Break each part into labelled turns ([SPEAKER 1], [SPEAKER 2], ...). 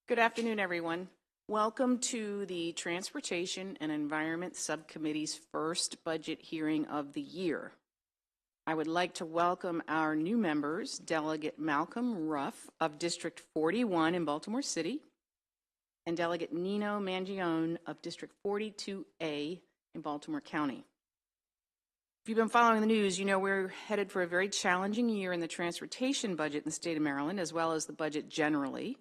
[SPEAKER 1] Good afternoon, everyone. Welcome to the Transportation and Environment Subcommittee's first budget hearing of the year. I would like to welcome our new members, Delegate Malcolm Ruff of District 41 in Baltimore City, and Delegate Nino Mangione of District 42A in Baltimore County. If you've been following the news, you know we're headed for a very challenging year in the transportation budget in the state of Maryland, as well as the budget generally.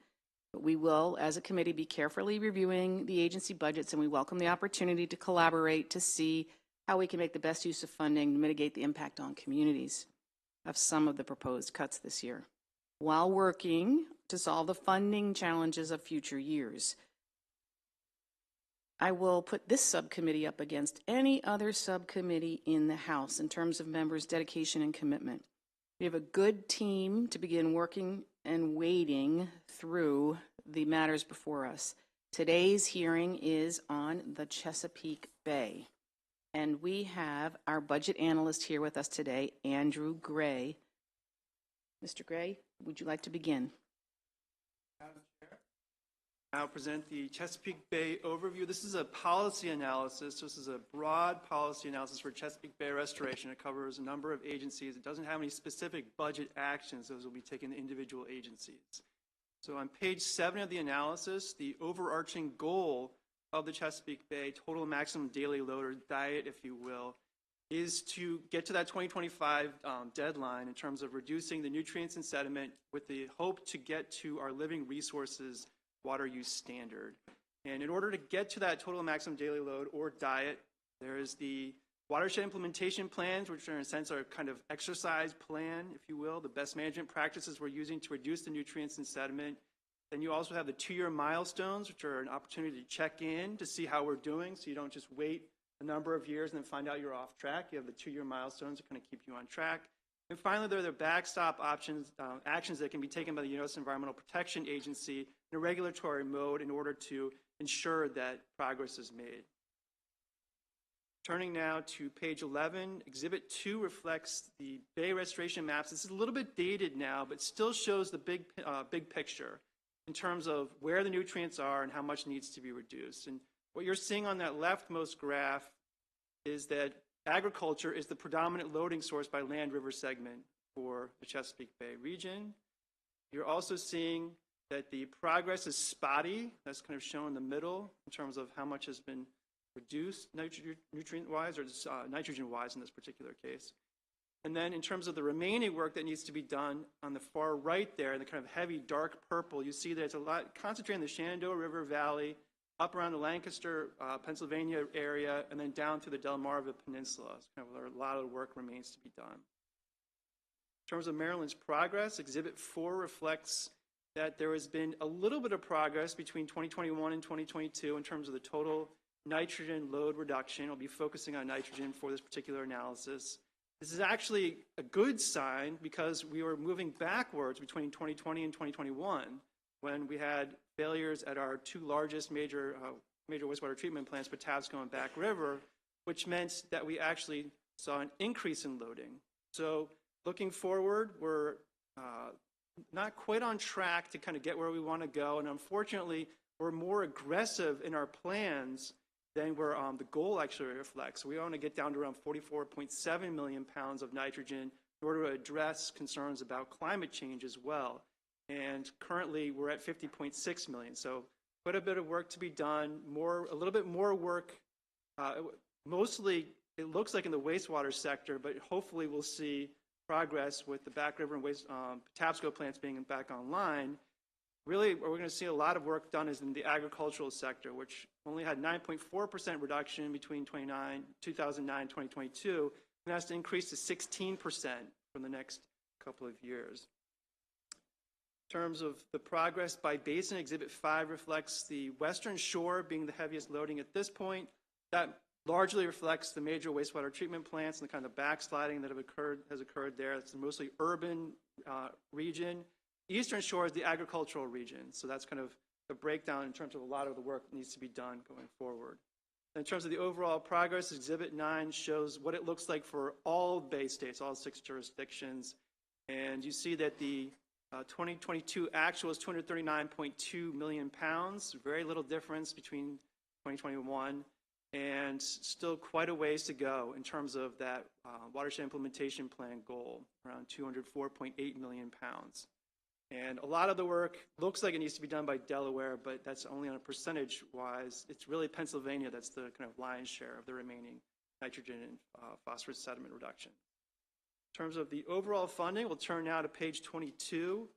[SPEAKER 1] But we will, as a committee, be carefully reviewing the agency budgets, and we welcome the opportunity to collaborate to see how we can make the best use of funding to mitigate the impact on communities of some of the proposed cuts this year, while working to solve the funding challenges of future years. I will put this subcommittee up against any other subcommittee in the House in terms of members' dedication and commitment. We have a good team to begin working and wading through the matters before us. Today's hearing is on the Chesapeake Bay, and we have our budget analyst here with us today, Andrew Gray. Mr. Gray, would you like to begin?
[SPEAKER 2] Madam Chair, I'll present the Chesapeake Bay overview. This is a policy analysis. This is a broad policy analysis for Chesapeake Bay restoration. It covers a number of agencies. It doesn't have any specific budget actions. Those will be taken to individual agencies. So on page 7 of the analysis, the overarching goal of the Chesapeake Bay total maximum daily load, or diet, if you will, is to get to that 2025 deadline in terms of reducing the nutrients and sediment with the hope to get to our living resources water use standard. And in order to get to that total maximum daily load, or diet, there is the watershed implementation plans, which are in a sense our kind of exercise plan, if you will, the best management practices we're using to reduce the nutrients and sediment. Then you also have the 2-year milestones, which are an opportunity to check in to see how we're doing, so you don't just wait a number of years and then find out you're off track. You have the 2-year milestones that kind of keep you on track. And finally, there are the backstop options, actions that can be taken by the U.S. Environmental Protection Agency in a regulatory mode in order to ensure that progress is made. Turning now to page 11, Exhibit 2 reflects the Bay restoration maps. This is a little bit dated now, but still shows the big picture in terms of where the nutrients are and how much needs to be reduced. And what you're seeing on that leftmost graph is that agriculture is the predominant loading source by land-river segment for the Chesapeake Bay region. You're also seeing that the progress is spotty. That's kind of shown in the middle in terms of how much has been reduced nutrient-wise, or nitrogen-wise in this particular case. And then in terms of the remaining work that needs to be done on the far right there, in the kind of heavy dark purple, you see that it's a lot concentrated in the Shenandoah River Valley, up around the Lancaster, Pennsylvania area, and then down through the Delmarva Peninsula. It's kind of where a lot of work remains to be done. In terms of Maryland's progress, Exhibit 4 reflects that there has been a little bit of progress between 2021 and 2022 in terms of the total nitrogen load reduction. I'll be focusing on nitrogen for this particular analysis. This is actually a good sign because we were moving backwards between 2020 and 2021 when we had failures at our 2 largest major wastewater treatment plants, Patapsco and Back River, which meant that we actually saw an increase in loading. So looking forward, we're not quite on track to kind of get where we want to go, and unfortunately, we're more aggressive in our plans than where the goal actually reflects. We want to get down to around 44.7 million pounds of nitrogen in order to address concerns about climate change as well. And currently, we're at 50.6 million. So quite a bit of work to be done, a little bit more work, mostly it looks like in the wastewater sector, but hopefully we'll see progress with the Back River and Patapsco plants being back online. Really, where we're going to see a lot of work done is in the agricultural sector, which only had 9.4% reduction between 2009 and 2022, and that's to increase to 16% from the next couple of years. In terms of the progress by basin, Exhibit 5 reflects the western shore being the heaviest loading at this point. That largely reflects the major wastewater treatment plants and the kind of backsliding that has occurred there. It's a mostly urban region. Eastern shore is the agricultural region, so that's kind of the breakdown in terms of a lot of the work that needs to be done going forward. In terms of the overall progress, Exhibit 9 shows what it looks like for all Bay states, all 6 jurisdictions, and you see that the 2022 actual is 239.2 million pounds, very little difference between 2021, and still quite a ways to go in terms of that watershed implementation plan goal, around 204.8 million pounds. And a lot of the work looks like it needs to be done by Delaware, but that's only on a percentage-wise. It's really Pennsylvania that's the kind of lion's share of the remaining nitrogen and phosphorus sediment reduction. In terms of the overall funding, we'll turn now to page 22.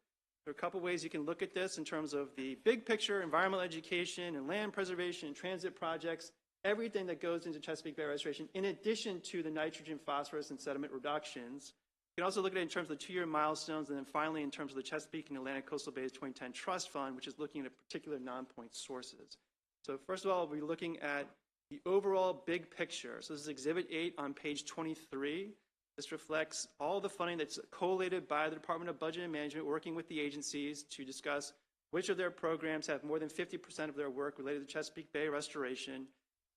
[SPEAKER 2] There are a couple ways you can look at this in terms of the big picture, environmental education and land preservation and transit projects, everything that goes into Chesapeake Bay restoration, in addition to the nitrogen, phosphorus, and sediment reductions. You can also look at it in terms of the 2-year milestones, and then finally in terms of the Chesapeake and Atlantic Coastal Bays 2010 Trust Fund, which is looking at particular non-point sources. So first of all, we'll be looking at the overall big picture. So this is Exhibit 8 on page 23. This reflects all the funding that's collated by the Department of Budget and Management, working with the agencies to discuss which of their programs have more than 50% of their work related to Chesapeake Bay restoration.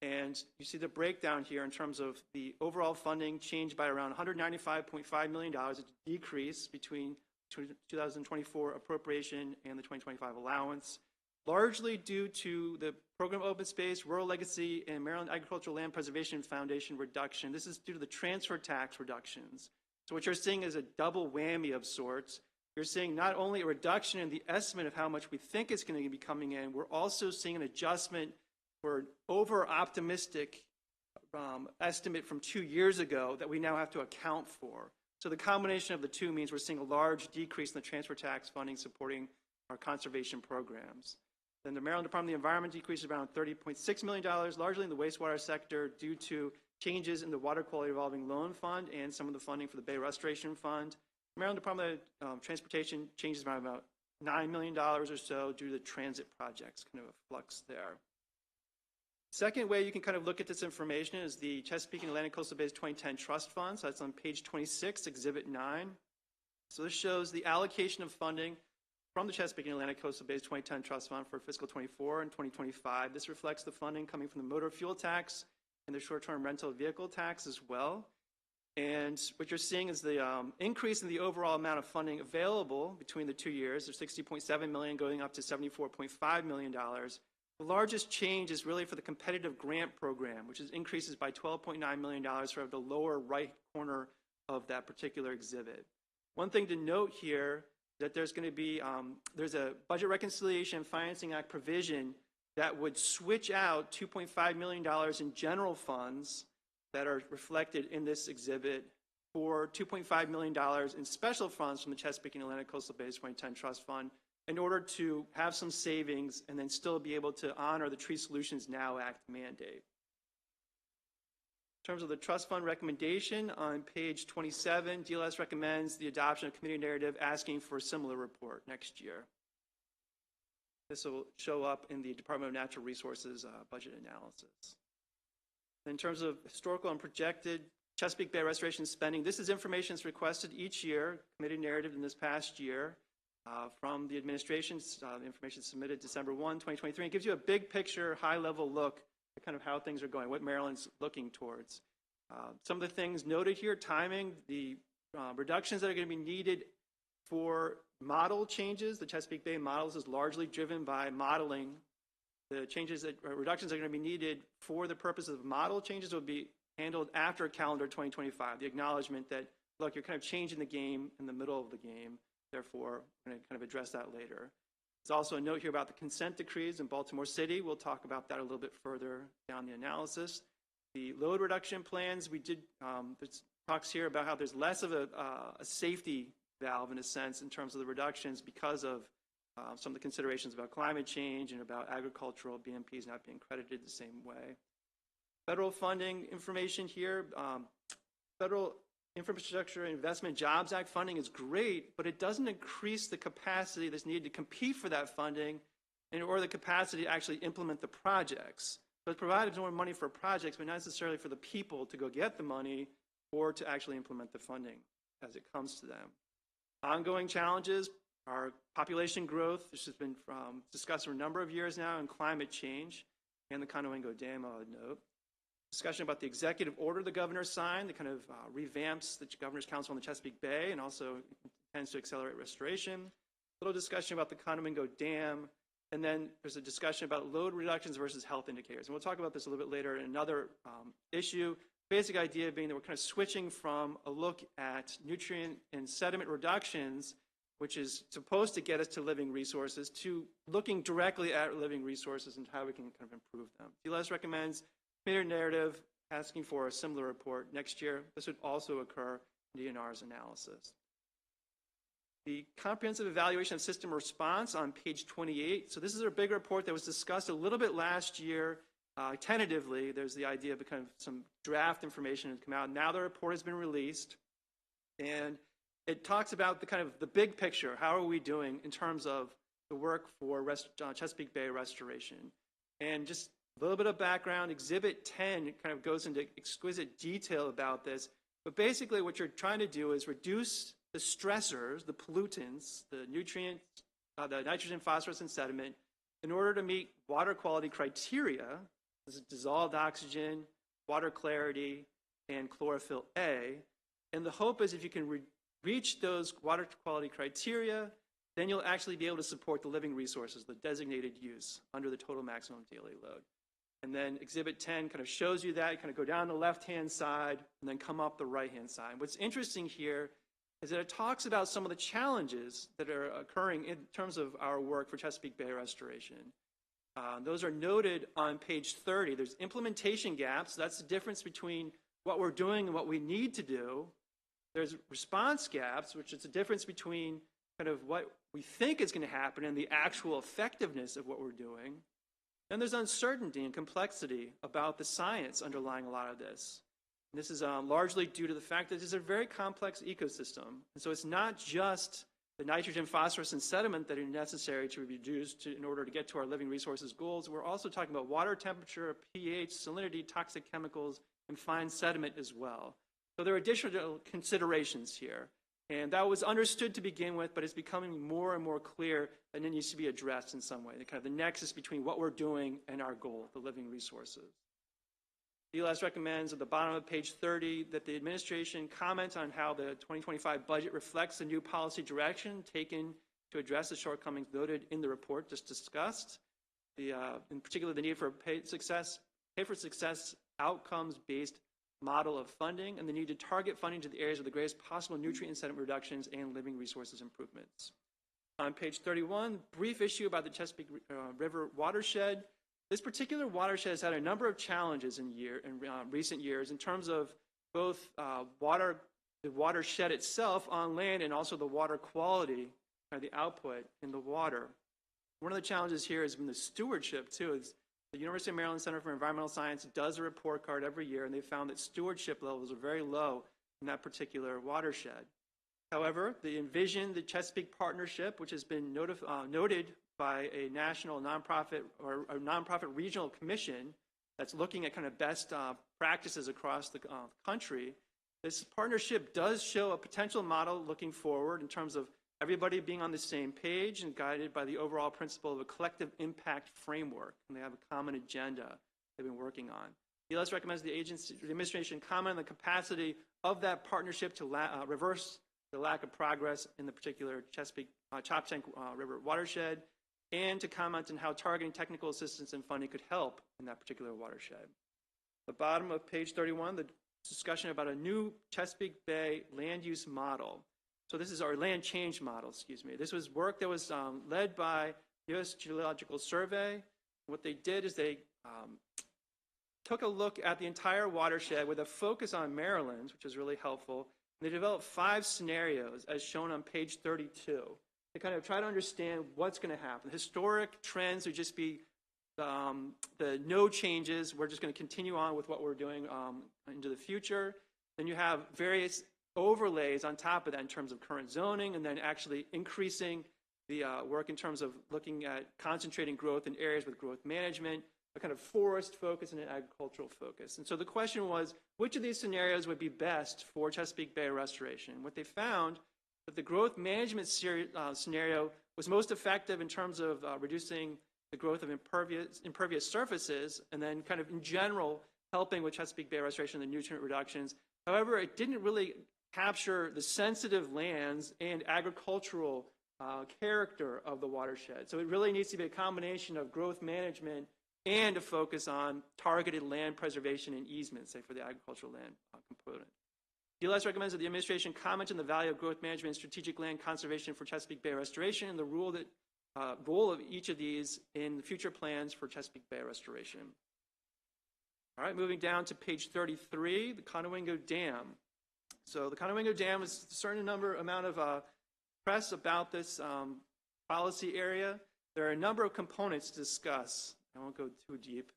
[SPEAKER 2] And you see the breakdown here in terms of the overall funding changed by around $195.5 million, a decrease between 2024 appropriation and the 2025 allowance, largely due to the Program Open Space, Rural Legacy, and Maryland Agricultural Land Preservation Foundation reduction. This is due to the transfer tax reductions. So what you're seeing is a double whammy of sorts. You're seeing not only a reduction in the estimate of how much we think it's going to be coming in, we're also seeing an adjustment for an over-optimistic estimate from 2 years ago that we now have to account for. So the combination of the two means we're seeing a large decrease in the transfer tax funding supporting our conservation programs. Then the Maryland Department of the Environment decreased around $30.6 million, largely in the wastewater sector due to changes in the Water Quality Revolving Loan Fund and some of the funding for the Bay Restoration Fund. The Maryland Department of Transportation changes around about $9 million or so due to the transit projects, kind of a flux there. Second way you can kind of look at this information is the Chesapeake and Atlantic Coastal Bays 2010 Trust Fund. So that's on page 26, Exhibit 9. So this shows the allocation of funding from the Chesapeake and Atlantic Coastal Bays 2010 Trust Fund for fiscal 24 and 2025. This reflects the funding coming from the motor fuel tax and the short-term rental vehicle tax as well. And what you're seeing is the increase in the overall amount of funding available between the 2 years. There's $60.7 million going up to $74.5 million. The largest change is really for the competitive grant program, which increases by $12.9 million for the lower right corner of that particular exhibit. One thing to note here is that there's going to be there's a Budget Reconciliation and Financing Act provision that would switch out $2.5 million in general funds that are reflected in this exhibit for $2.5 million in special funds from the Chesapeake and Atlantic Coastal Bays 2010 Trust Fund in order to have some savings and then still be able to honor the Tree Solutions Now Act mandate. In terms of the trust fund recommendation, on page 27, DLS recommends the adoption of committee narrative asking for a similar report next year. This will show up in the Department of Natural Resources budget analysis. In terms of historical and projected Chesapeake Bay restoration spending, this is information that's requested each year, committee narrative in this past year. From the administration, information submitted December 1, 2023. It gives you a big picture, high-level look at kind of how things are going, what Maryland's looking towards. Some of the things noted here, timing, the reductions that are going to be needed for model changes. The Chesapeake Bay models is largely driven by modeling. The changes that reductions that are going to be needed for the purpose of model changes will be handled after calendar 2025. The acknowledgement that, look, you're kind of changing the game in the middle of the game. Therefore, we're going to kind of address that later. There's also a note here about the consent decrees in Baltimore City. We'll talk about that a little bit further down the analysis. The load reduction plans, we did, there's talks here about how there's less of a safety valve in a sense in terms of the reductions because of some of the considerations about climate change and about agricultural BMPs not being credited the same way. Federal funding information here, federal Infrastructure Investment Jobs Act funding is great, but it doesn't increase the capacity that's needed to compete for that funding or the capacity to actually implement the projects. So it provides more money for projects, but not necessarily for the people to go get the money or to actually implement the funding as it comes to them. Ongoing challenges are population growth, which has been discussed for a number of years now, and climate change, and the Conowingo Dam, I would note. Discussion about the executive order the governor signed that kind of revamps the Governor's Council on the Chesapeake Bay and also intends to accelerate restoration. little discussion about the Condomingo Dam, and then there's a discussion about load reductions versus health indicators. And we'll talk about this a little bit later in another issue. Basic idea being that we're kind of switching from a look at nutrient and sediment reductions, which is supposed to get us to living resources, to looking directly at living resources and how we can kind of improve them. DLS recommends committee narrative asking for a similar report next year. This would also occur in DNR's analysis. The comprehensive evaluation of system response on page 28. So this is a big report that was discussed a little bit last year. Tentatively, there's the idea of kind of some draft information has come out. Now the report has been released, and it talks about the kind of the big picture. How are we doing in terms of the work for Chesapeake Bay restoration? And just a little bit of background, Exhibit 10 kind of goes into exquisite detail about this. But basically what you're trying to do is reduce the stressors, the pollutants, the nutrients, the nitrogen, phosphorus, and sediment in order to meet water quality criteria. This is dissolved oxygen, water clarity, and chlorophyll A. And the hope is if you can reach those water quality criteria, then you'll actually be able to support the living resources, the designated use, under the total maximum daily load. And then Exhibit 10 kind of shows you that. You kind of go down the left-hand side and then come up the right-hand side. What's interesting here is that it talks about some of the challenges that are occurring in terms of our work for Chesapeake Bay restoration. Those are noted on page 30. There's implementation gaps. That's the difference between what we're doing and what we need to do. There's response gaps, which is the difference between kind of what we think is going to happen and the actual effectiveness of what we're doing. And there's uncertainty and complexity about the science underlying a lot of this. And this is largely due to the fact that it's a very complex ecosystem. And so it's not just the nitrogen, phosphorus, and sediment that are necessary to be reduced in order to get to our living resources goals. We're also talking about water temperature, pH, salinity, toxic chemicals, and fine sediment as well. So there are additional considerations here. And that was understood to begin with, but it's becoming more and more clear and it needs to be addressed in some way, the kind of the nexus between what we're doing and our goal, the living resources. DLS recommends at the bottom of page 30 that the administration comment on how the 2025 budget reflects the new policy direction taken to address the shortcomings noted in the report just discussed. In particular, the need for a pay-for-success outcomes-based model of funding and the need to target funding to the areas of the greatest possible nutrient and sediment reductions and living resources improvements. On page 31, brief issue about the Chesapeake River watershed. This particular watershed has had a number of challenges in recent years in terms of both the watershed itself on land and also the water quality, the output in the water. One of the challenges here has been the stewardship too. The University of Maryland Center for Environmental Science does a report card every year, and they found that stewardship levels are very low in that particular watershed. However, they envision the Chesapeake Partnership, which has been noted by a national nonprofit or a nonprofit regional commission that's looking at kind of best practices across the country. This partnership does show a potential model looking forward in terms of everybody being on the same page and guided by the overall principle of a collective impact framework, and they have a common agenda they've been working on. DLS recommends the administration comment on the capacity of that partnership to reverse the lack of progress in the particular Chesapeake Choptank River watershed, and to comment on how targeting technical assistance and funding could help in that particular watershed. The bottom of page 31, the discussion about a new Chesapeake Bay land use model. So this is our land change model, excuse me. This was work that was led by U.S. Geological Survey. What they did is they took a look at the entire watershed with a focus on Maryland, which was really helpful. And they developed 5 scenarios as shown on page 32. They kind of try to understand what's going to happen. Historic trends would just be the no changes. We're just going to continue on with what we're doing into the future. Then you have various overlays on top of that in terms of current zoning, and then actually increasing the work in terms of looking at concentrating growth in areas with growth management, a kind of forest focus and an agricultural focus. And so the question was, which of these scenarios would be best for Chesapeake Bay restoration? What they found that the growth management scenario was most effective in terms of reducing the growth of impervious surfaces, and then kind of in general helping with Chesapeake Bay restoration and the nutrient reductions. However, it didn't really capture the sensitive lands and agricultural character of the watershed. So it really needs to be a combination of growth management and a focus on targeted land preservation and easements, say for the agricultural land component. DLS recommends that the administration comment on the value of growth management and strategic land conservation for Chesapeake Bay restoration and the role of each of these in the future plans for Chesapeake Bay restoration. All right, moving down to page 33, the Conowingo Dam. So the Conowingo Dam is a certain amount of press about this policy area. There are a number of components to discuss. I won't go too deep.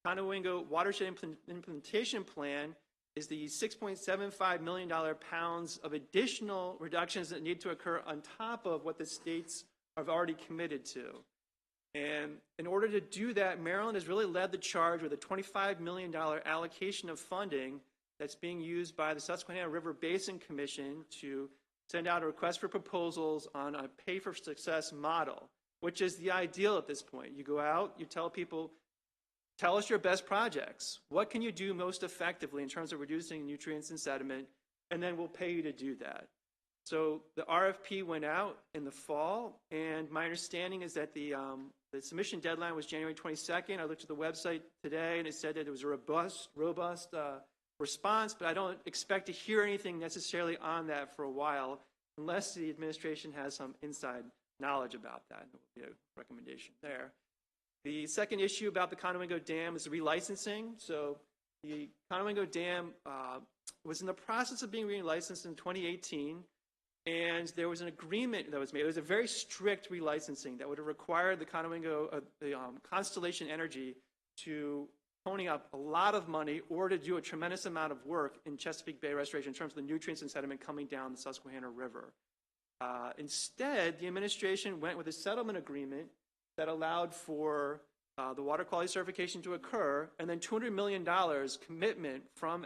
[SPEAKER 2] Conowingo Watershed Implementation Plan is the $6.75 million pounds of additional reductions that need to occur on top of what the states have already committed to. And in order to do that, Maryland has really led the charge with a $25 million allocation of funding that's being used by the Susquehanna River Basin Commission to send out a request for proposals on a pay-for-success model, which is the ideal at this point. You go out, you tell people, tell us your best projects. What can you do most effectively in terms of reducing nutrients and sediment, and then we'll pay you to do that. So the RFP went out in the fall, and my understanding is that the submission deadline was January 22nd. I looked at the website today, and it said that it was a robust response, but I don't expect to hear anything necessarily on that for a while, unless the administration has some inside knowledge about that. There will be a recommendation there. The second issue about the Conowingo Dam is the relicensing. So the Conowingo Dam was in the process of being relicensed in 2018, and there was an agreement that was made. It was a very strict relicensing that would have required the Conowingo, Constellation Energy to pony up a lot of money or to do a tremendous amount of work in Chesapeake Bay restoration in terms of the nutrients and sediment coming down the Susquehanna River. Instead, the administration went with a settlement agreement that allowed for the water quality certification to occur, and then $200 million commitment from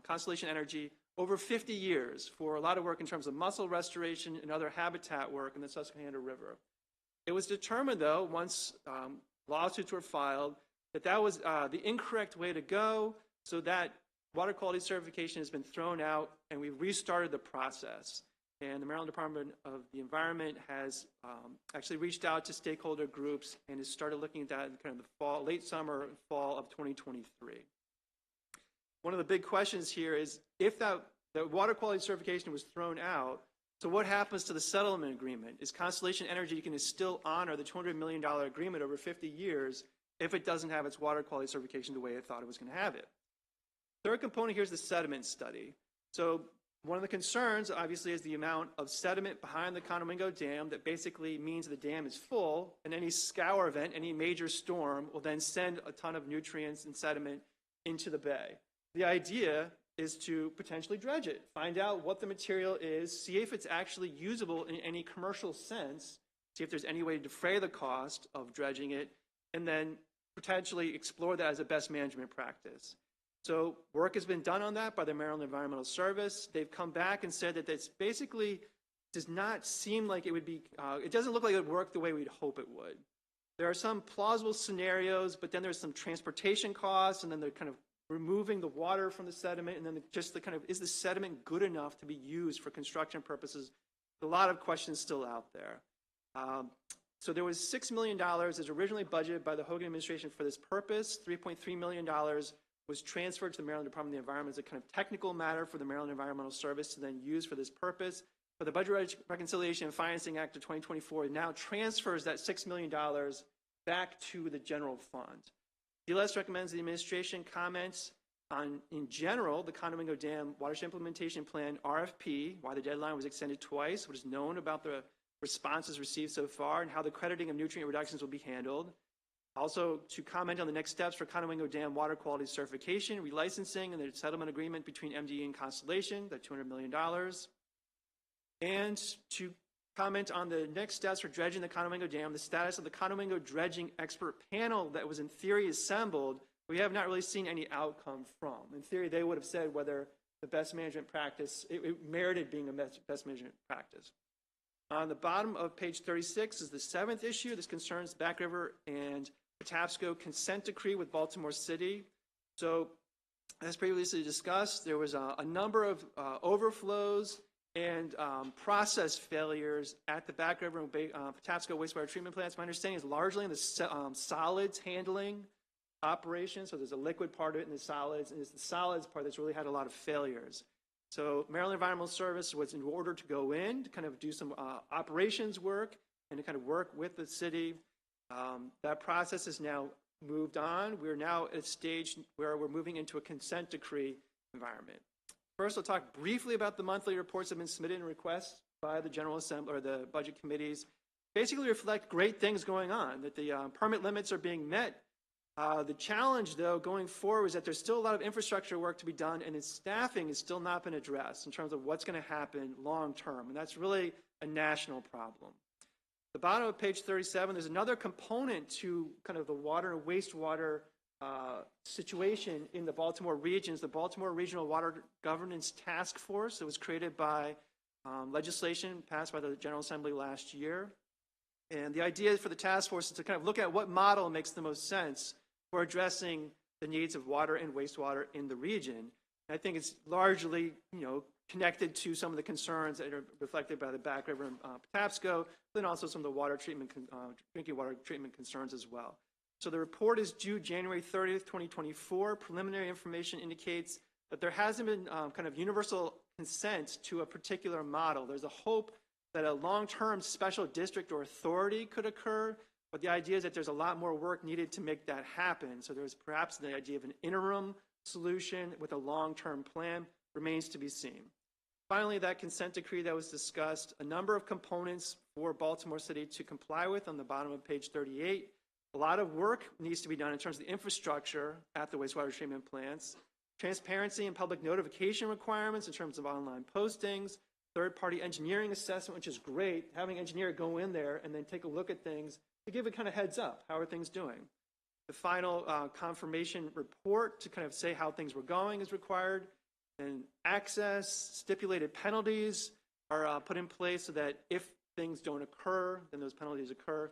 [SPEAKER 2] Constellation Energy over 50 years for a lot of work in terms of mussel restoration and other habitat work in the Susquehanna River. It was determined, though, once lawsuits were filed, that that was the incorrect way to go, so that water quality certification has been thrown out, and we restarted the process. And the Maryland Department of the Environment has actually reached out to stakeholder groups and has started looking at that in kind of the fall, late summer, fall of 2023. One of the big questions here is, if that water quality certification was thrown out, so what happens to the settlement agreement? Is Constellation Energy going to still honor the $200 million agreement over 50 years if it doesn't have its water quality certification the way it thought it was going to have it? Third component here is the sediment study. So one of the concerns, obviously, is the amount of sediment behind the Conowingo Dam that basically means the dam is full, and any scour event, any major storm, will then send a ton of nutrients and sediment into the bay. The idea is to potentially dredge it, find out what the material is, see if it's actually usable in any commercial sense, see if there's any way to defray the cost of dredging it, and then potentially explore that as a best management practice. So work has been done on that by the Maryland Environmental Service. They've come back and said that this basically does not seem like it would be, it doesn't look like it would work the way we'd hope it would. There are some plausible scenarios, but then there's some transportation costs, and then they're kind of removing the water from the sediment, and then just the kind of, is the sediment good enough to be used for construction purposes? A lot of questions still out there. So there was $6 million as originally budgeted by the Hogan administration for this purpose. $3.3 million was transferred to the Maryland Department of the Environment as a kind of technical matter for the Maryland Environmental Service to then use for this purpose. But the Budget Reconciliation and Financing Act of 2024 now transfers that $6 million back to the general fund. DLS recommends the administration comments on, in general, the Conowingo Dam Watershed Implementation Plan RFP, why the deadline was extended twice, what is known about the responses received so far, and how the crediting of nutrient reductions will be handled. Also, to comment on the next steps for Conowingo Dam water quality certification, relicensing, and the settlement agreement between MDE and Constellation, that $200 million. And to comment on the next steps for dredging the Conowingo Dam, the status of the Conowingo dredging expert panel that was in theory assembled, we have not really seen any outcome from. In theory, they would have said whether the best management practice, it merited being a best management practice. On the bottom of page 36 is the seventh issue. This concerns Back River and Patapsco consent decree with Baltimore City. So, as previously discussed, there was a number of overflows and process failures at the Back River and Patapsco wastewater treatment plants. My understanding is largely in the solids handling operation. So there's a liquid part of it and the solids, and it's the solids part that's really had a lot of failures. So Maryland Environmental Service was in order to go in to kind of do some operations work and to kind of work with the city. That process is now moved on. We're now at a stage where we're moving into a consent decree environment. First, I'll talk briefly about the monthly reports that have been submitted in requests by the General Assembly or the budget committees. Basically reflect great things going on, that the permit limits are being met. The challenge, though, going forward is that there's still a lot of infrastructure work to be done, and its staffing has still not been addressed in terms of what's going to happen long term, and that's really a national problem. The bottom of page 37, there's another component to kind of the water and wastewater situation in the Baltimore regions. The Baltimore Regional Water Governance Task Force that was created by legislation passed by the General Assembly last year. And the idea for the task force is to kind of look at what model makes the most sense for addressing the needs of water and wastewater in the region. And I think it's largely, connected to some of the concerns that are reflected by the Back River and Patapsco, then also some of the water treatment, drinking water treatment concerns as well. So the report is due January 30th, 2024. Preliminary information indicates that there hasn't been kind of universal consent to a particular model. There's a hope that a long-term special district or authority could occur, but the idea is that there's a lot more work needed to make that happen. So there's perhaps the idea of an interim solution with a long-term plan remains to be seen. Finally, that consent decree that was discussed, a number of components for Baltimore City to comply with on the bottom of page 38. A lot of work needs to be done in terms of the infrastructure at the wastewater treatment plants, transparency and public notification requirements in terms of online postings, third-party engineering assessment, which is great, having an engineer go in there and then take a look at things to give it kind of heads up. How are things doing? The final confirmation report to kind of say how things were going is required. And access, stipulated penalties are put in place so that if things don't occur, then those penalties occur.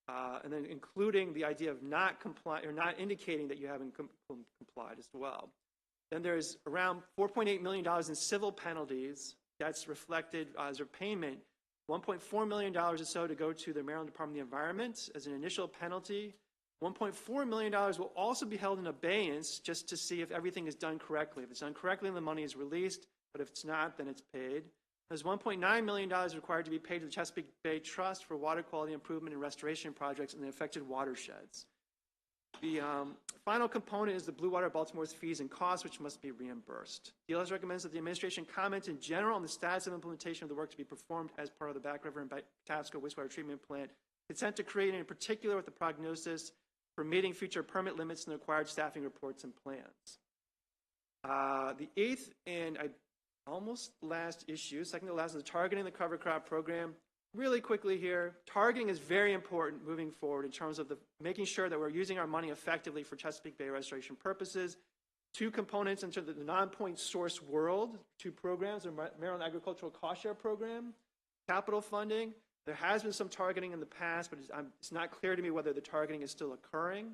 [SPEAKER 2] And then including the idea of not comply or not indicating that you haven't complied as well. Then there's around $4.8 million in civil penalties that's reflected as a payment, $1.4 million or so to go to the Maryland Department of the Environment as an initial penalty. $1.4 million will also be held in abeyance just to see if everything is done correctly. If it's done correctly, the money is released, but if it's not, then it's paid. There's $1.9 million required to be paid to the Chesapeake Bay Trust for water quality improvement and restoration projects in the affected watersheds. The final component is the Blue Water Baltimore's fees and costs, which must be reimbursed. DLS recommends that the administration comment in general on the status of implementation of the work to be performed as part of the Back River and Patapsco wastewater treatment plant. Consent to create, in particular, with the prognosis for meeting future permit limits and the required staffing reports and plans. The eighth and almost last issue, second to last, is targeting the cover crop program. Really quickly here, targeting is very important moving forward in terms of making sure that we're using our money effectively for Chesapeake Bay restoration purposes. Two components into the non-point source world, two programs, the Maryland Agricultural Cost Share Program, capital funding. There has been some targeting in the past, but it's not clear to me whether the targeting is still occurring.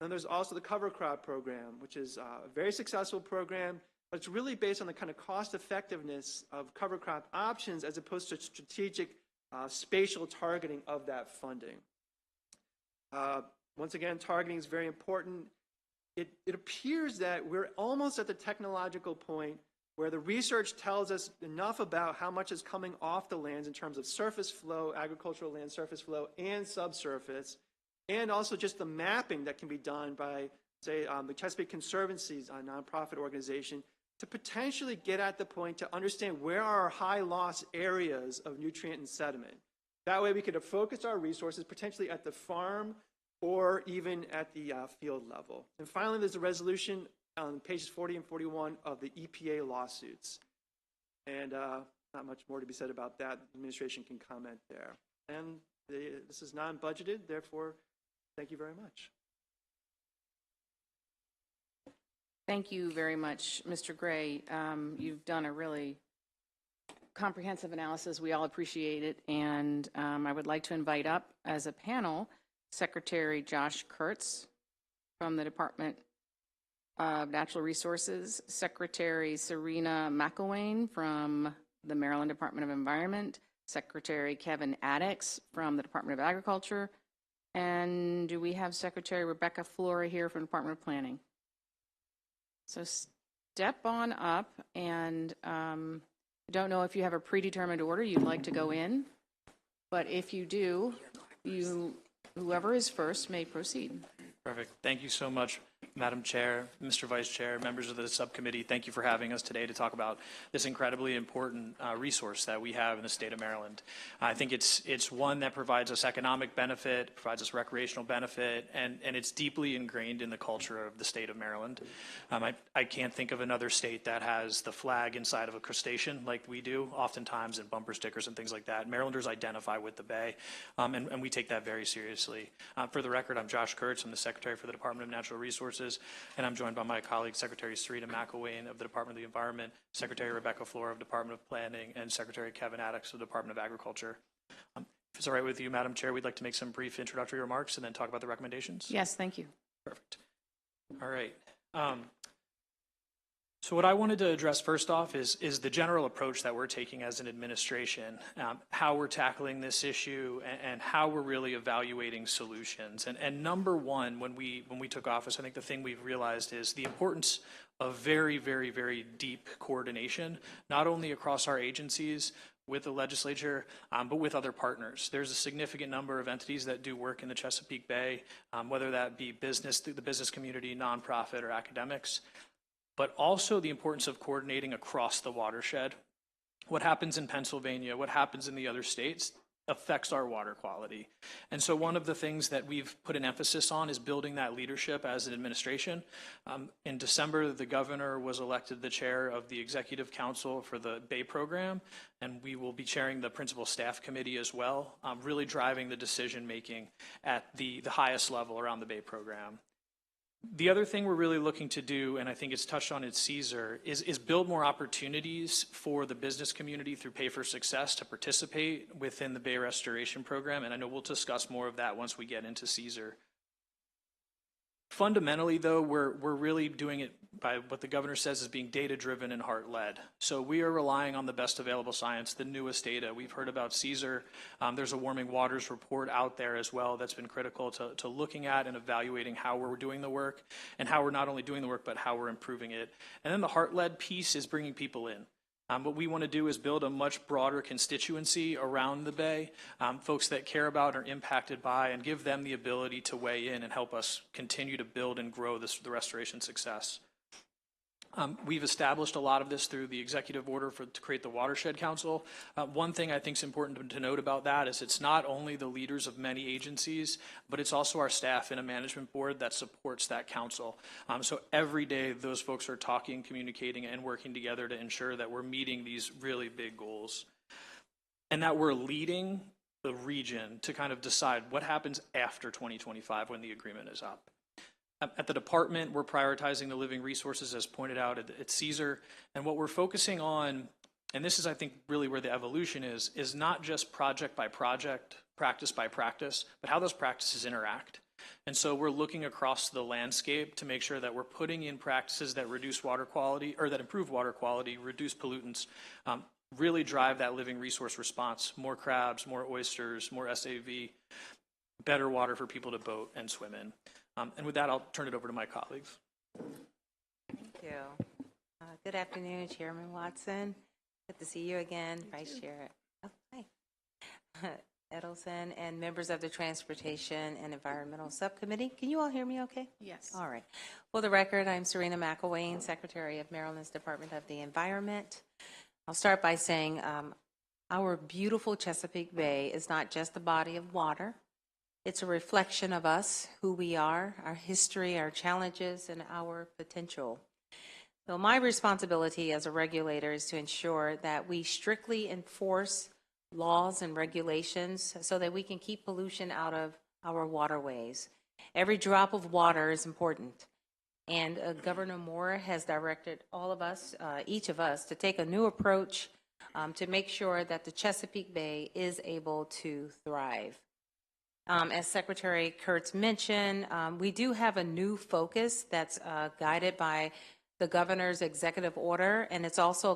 [SPEAKER 2] Then there's also the cover crop program, which is a very successful program, but it's really based on the kind of cost effectiveness of cover crop options as opposed to strategic spatial targeting of that funding. Once again, targeting is very important. It appears that we're almost at the technological point where the research tells us enough about how much is coming off the lands in terms of surface flow, agricultural land surface flow, and subsurface, and also just the mapping that can be done by, say, the Chesapeake Conservancy's nonprofit organization to potentially get at the point to understand where are our high loss areas of nutrient and sediment. That way we could focus our resources potentially at the farm or even at the field level. And finally, there's a resolution on pages 40 and 41 of the EPA lawsuits. And not much more to be said about that. The administration can comment there. And this is non-budgeted, therefore, thank you very much.
[SPEAKER 1] Thank you very much, Mr. Gray. You've done a really comprehensive analysis. We all appreciate it. And I would like to invite up as a panel Secretary Josh Kurtz from the Department of Natural Resources, Secretary Serena McElwain from the Maryland Department of Environment, Secretary Kevin Addix from the Department of Agriculture, and do we have Secretary Rebecca Flora here from the Department of Planning? So step on up, and I don't know if you have a predetermined order you'd like to go in, but if you do, whoever is first may proceed.
[SPEAKER 3] Perfect. Thank you so much, Madam Chair, Mr. Vice Chair, members of the subcommittee. Thank you for having us today to talk about this incredibly important resource that we have in the state of Maryland. I think it's one that provides us economic benefit, provides us recreational benefit, and it's deeply ingrained in the culture of the state of Maryland. I can't think of another state that has the flag inside of a crustacean like we do, oftentimes in bumper stickers and things like that. Marylanders identify with the Bay, and we take that very seriously. For the record, I'm Josh Kurtz. I'm the Secretary for the Department of Natural Resources, and I'm joined by my colleague, Secretary Sarita McElwain of the Department of the Environment, Secretary Rebecca Flora of the Department of Planning, and Secretary Kevin Addix of the Department of Agriculture. If it's all right with you, Madam Chair, we'd like to make some brief introductory remarks and then talk about the recommendations.
[SPEAKER 1] Yes, thank you.
[SPEAKER 3] Perfect. All right. So what I wanted to address first off is the general approach that we're taking as an administration, how we're tackling this issue, and how we're really evaluating solutions. And number one, when we took office, I think the thing we've realized is the importance of very, very, very deep coordination, not only across our agencies, with the legislature, but with other partners. There's a significant number of entities that do work in the Chesapeake Bay, whether that be business, the business community, nonprofit, or academics, but also the importance of coordinating across the watershed. What happens in Pennsylvania, what happens in the other states affects our water quality. And so one of the things that we've put an emphasis on is building that leadership as an administration. In December, the governor was elected the chair of the Executive Council for the Bay Program, and we will be chairing the Principal Staff Committee as well, really driving the decision-making at the highest level around the Bay Program. The other thing we're really looking to do, and I think it's touched on at CSER, is build more opportunities for the business community through Pay for Success to participate within the Bay Restoration Program, and I know we'll discuss more of that once we get into CSER. Fundamentally, though, we're really doing it by what the governor says is being data-driven and heart-led. So we are relying on the best available science, the newest data. We've heard about CSER. There's a Warming Waters report out there as well that's been critical to looking at and evaluating how we're doing the work and how we're not only doing the work, but how we're improving it. And then the heart-led piece is bringing people in. What we want to do is build a much broader constituency around the Bay, folks that care about and are impacted by, and give them the ability to weigh in and help us continue to build and grow the restoration success. We've established a lot of this through the executive order to create the Watershed Council. One thing I think is important to note about that is it's not only the leaders of many agencies, but it's also our staff and a management board that supports that council. So every day those folks are talking, communicating, and working together to ensure that we're meeting these really big goals. And that we're leading the region to kind of decide what happens after 2025 when the agreement is up. At the department, we're prioritizing the living resources as pointed out at CSER, and what we're focusing on, and this is I think really where the evolution is not just project by project, practice by practice, but how those practices interact. And so we're looking across the landscape to make sure that we're putting in practices that reduce water quality, or that improve water quality, reduce pollutants, really drive that living resource response, more crabs, more oysters, more SAV, better water for people to boat and swim in. And with that, I'll turn it over to my colleagues.
[SPEAKER 4] Thank you. Good afternoon, Chairman Watson. Good to see you again, Vice Chair. Oh, hi. Edelson and members of the Transportation and Environmental Subcommittee. Can you all hear me okay?
[SPEAKER 1] Yes.
[SPEAKER 4] All right. For the record, I'm Sarita McElwain, Secretary of Maryland's Department of the Environment. I'll start by saying our beautiful Chesapeake Bay is not just a body of water. It's a reflection of us, who we are, our history, our challenges, and our potential. So my responsibility as a regulator is to ensure that we strictly enforce laws and regulations so that we can keep pollution out of our waterways. Every drop of water is important. And Governor Moore has directed all of us, each of us, to take a new approach to make sure that the Chesapeake Bay is able to thrive. As Secretary Kurtz mentioned, we do have a new focus that's guided by the governor's executive order, and it's also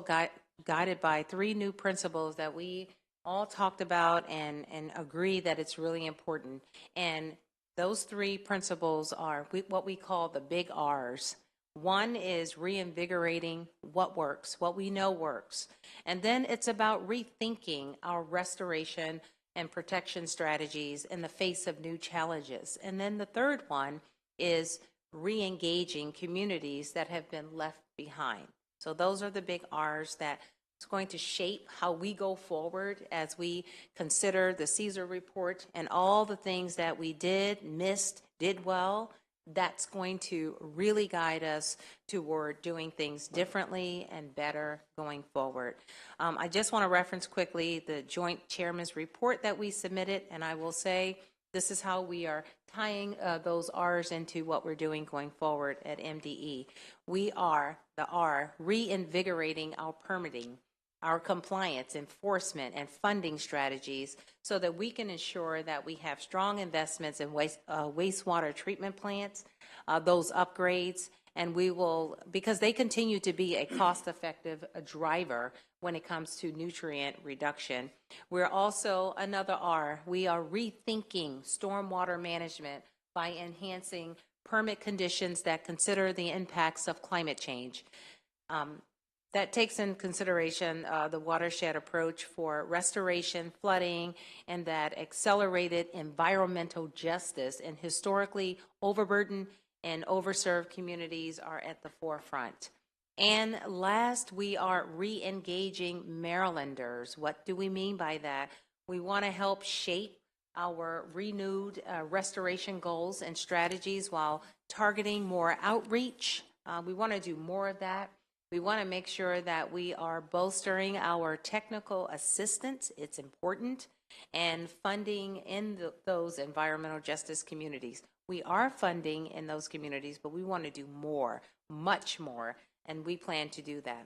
[SPEAKER 4] guided by 3 new principles that we all talked about and agree that it's really important. And those 3 principles are what we call the big R's. One is reinvigorating what works, what we know works. And then it's about rethinking our restoration and protection strategies in the face of new challenges. And then the third one is re-engaging communities that have been left behind. So those are the big R's that it's going to shape how we go forward as we consider the Caesar report and all the things that we did, missed, did well. That's going to really guide us toward doing things differently and better going forward. I just want to reference quickly the joint chairman's report that we submitted, and I will say this is how we are tying those R's into what we're doing going forward at MDE. We are, the R, reinvigorating our permitting, our compliance, enforcement, and funding strategies so that we can ensure that we have strong investments in wastewater treatment plants, those upgrades, and we will, because they continue to be a cost-effective driver when it comes to nutrient reduction. We're also, another R, we are rethinking stormwater management by enhancing permit conditions that consider the impacts of climate change. That takes in consideration the watershed approach for restoration, flooding, and that accelerated environmental justice in historically overburdened and overserved communities are at the forefront. And last, we are re-engaging Marylanders. What do we mean by that? We want to help shape our renewed restoration goals and strategies while targeting more outreach. We want to do more of that. We want to make sure that we are bolstering our technical assistance, it's important, and funding in those environmental justice communities. We are funding in those communities, but we want to do more, much more, and we plan to do that.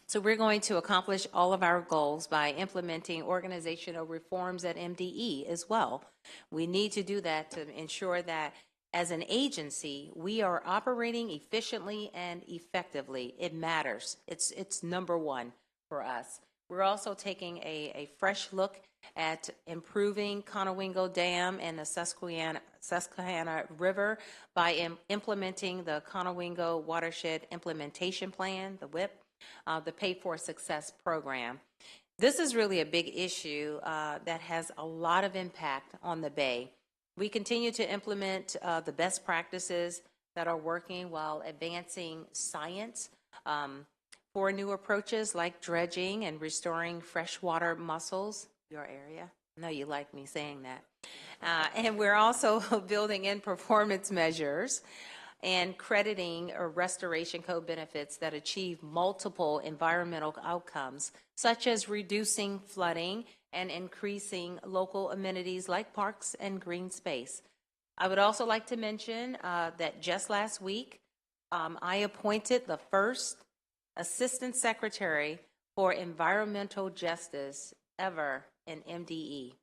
[SPEAKER 4] So we're going to accomplish all of our goals by implementing organizational reforms at MDE as well. We need to do that to ensure that as an agency, we are operating efficiently and effectively. It matters. It's number one for us. We're also taking a fresh look at improving Conowingo Dam and the Susquehanna River by implementing the Conowingo Watershed Implementation Plan, the WIP, the Pay for Success program. This is really a big issue that has a lot of impact on the Bay. We continue to implement the best practices that are working while advancing science for new approaches like dredging and restoring freshwater mussels, your area. I know you like me saying that. And we're also building in performance measures and crediting restoration code benefits that achieve multiple environmental outcomes, such as reducing flooding and increasing local amenities like parks and green space. I would also like to mention that just last week, I appointed the first Assistant Secretary for Environmental Justice ever in MDE.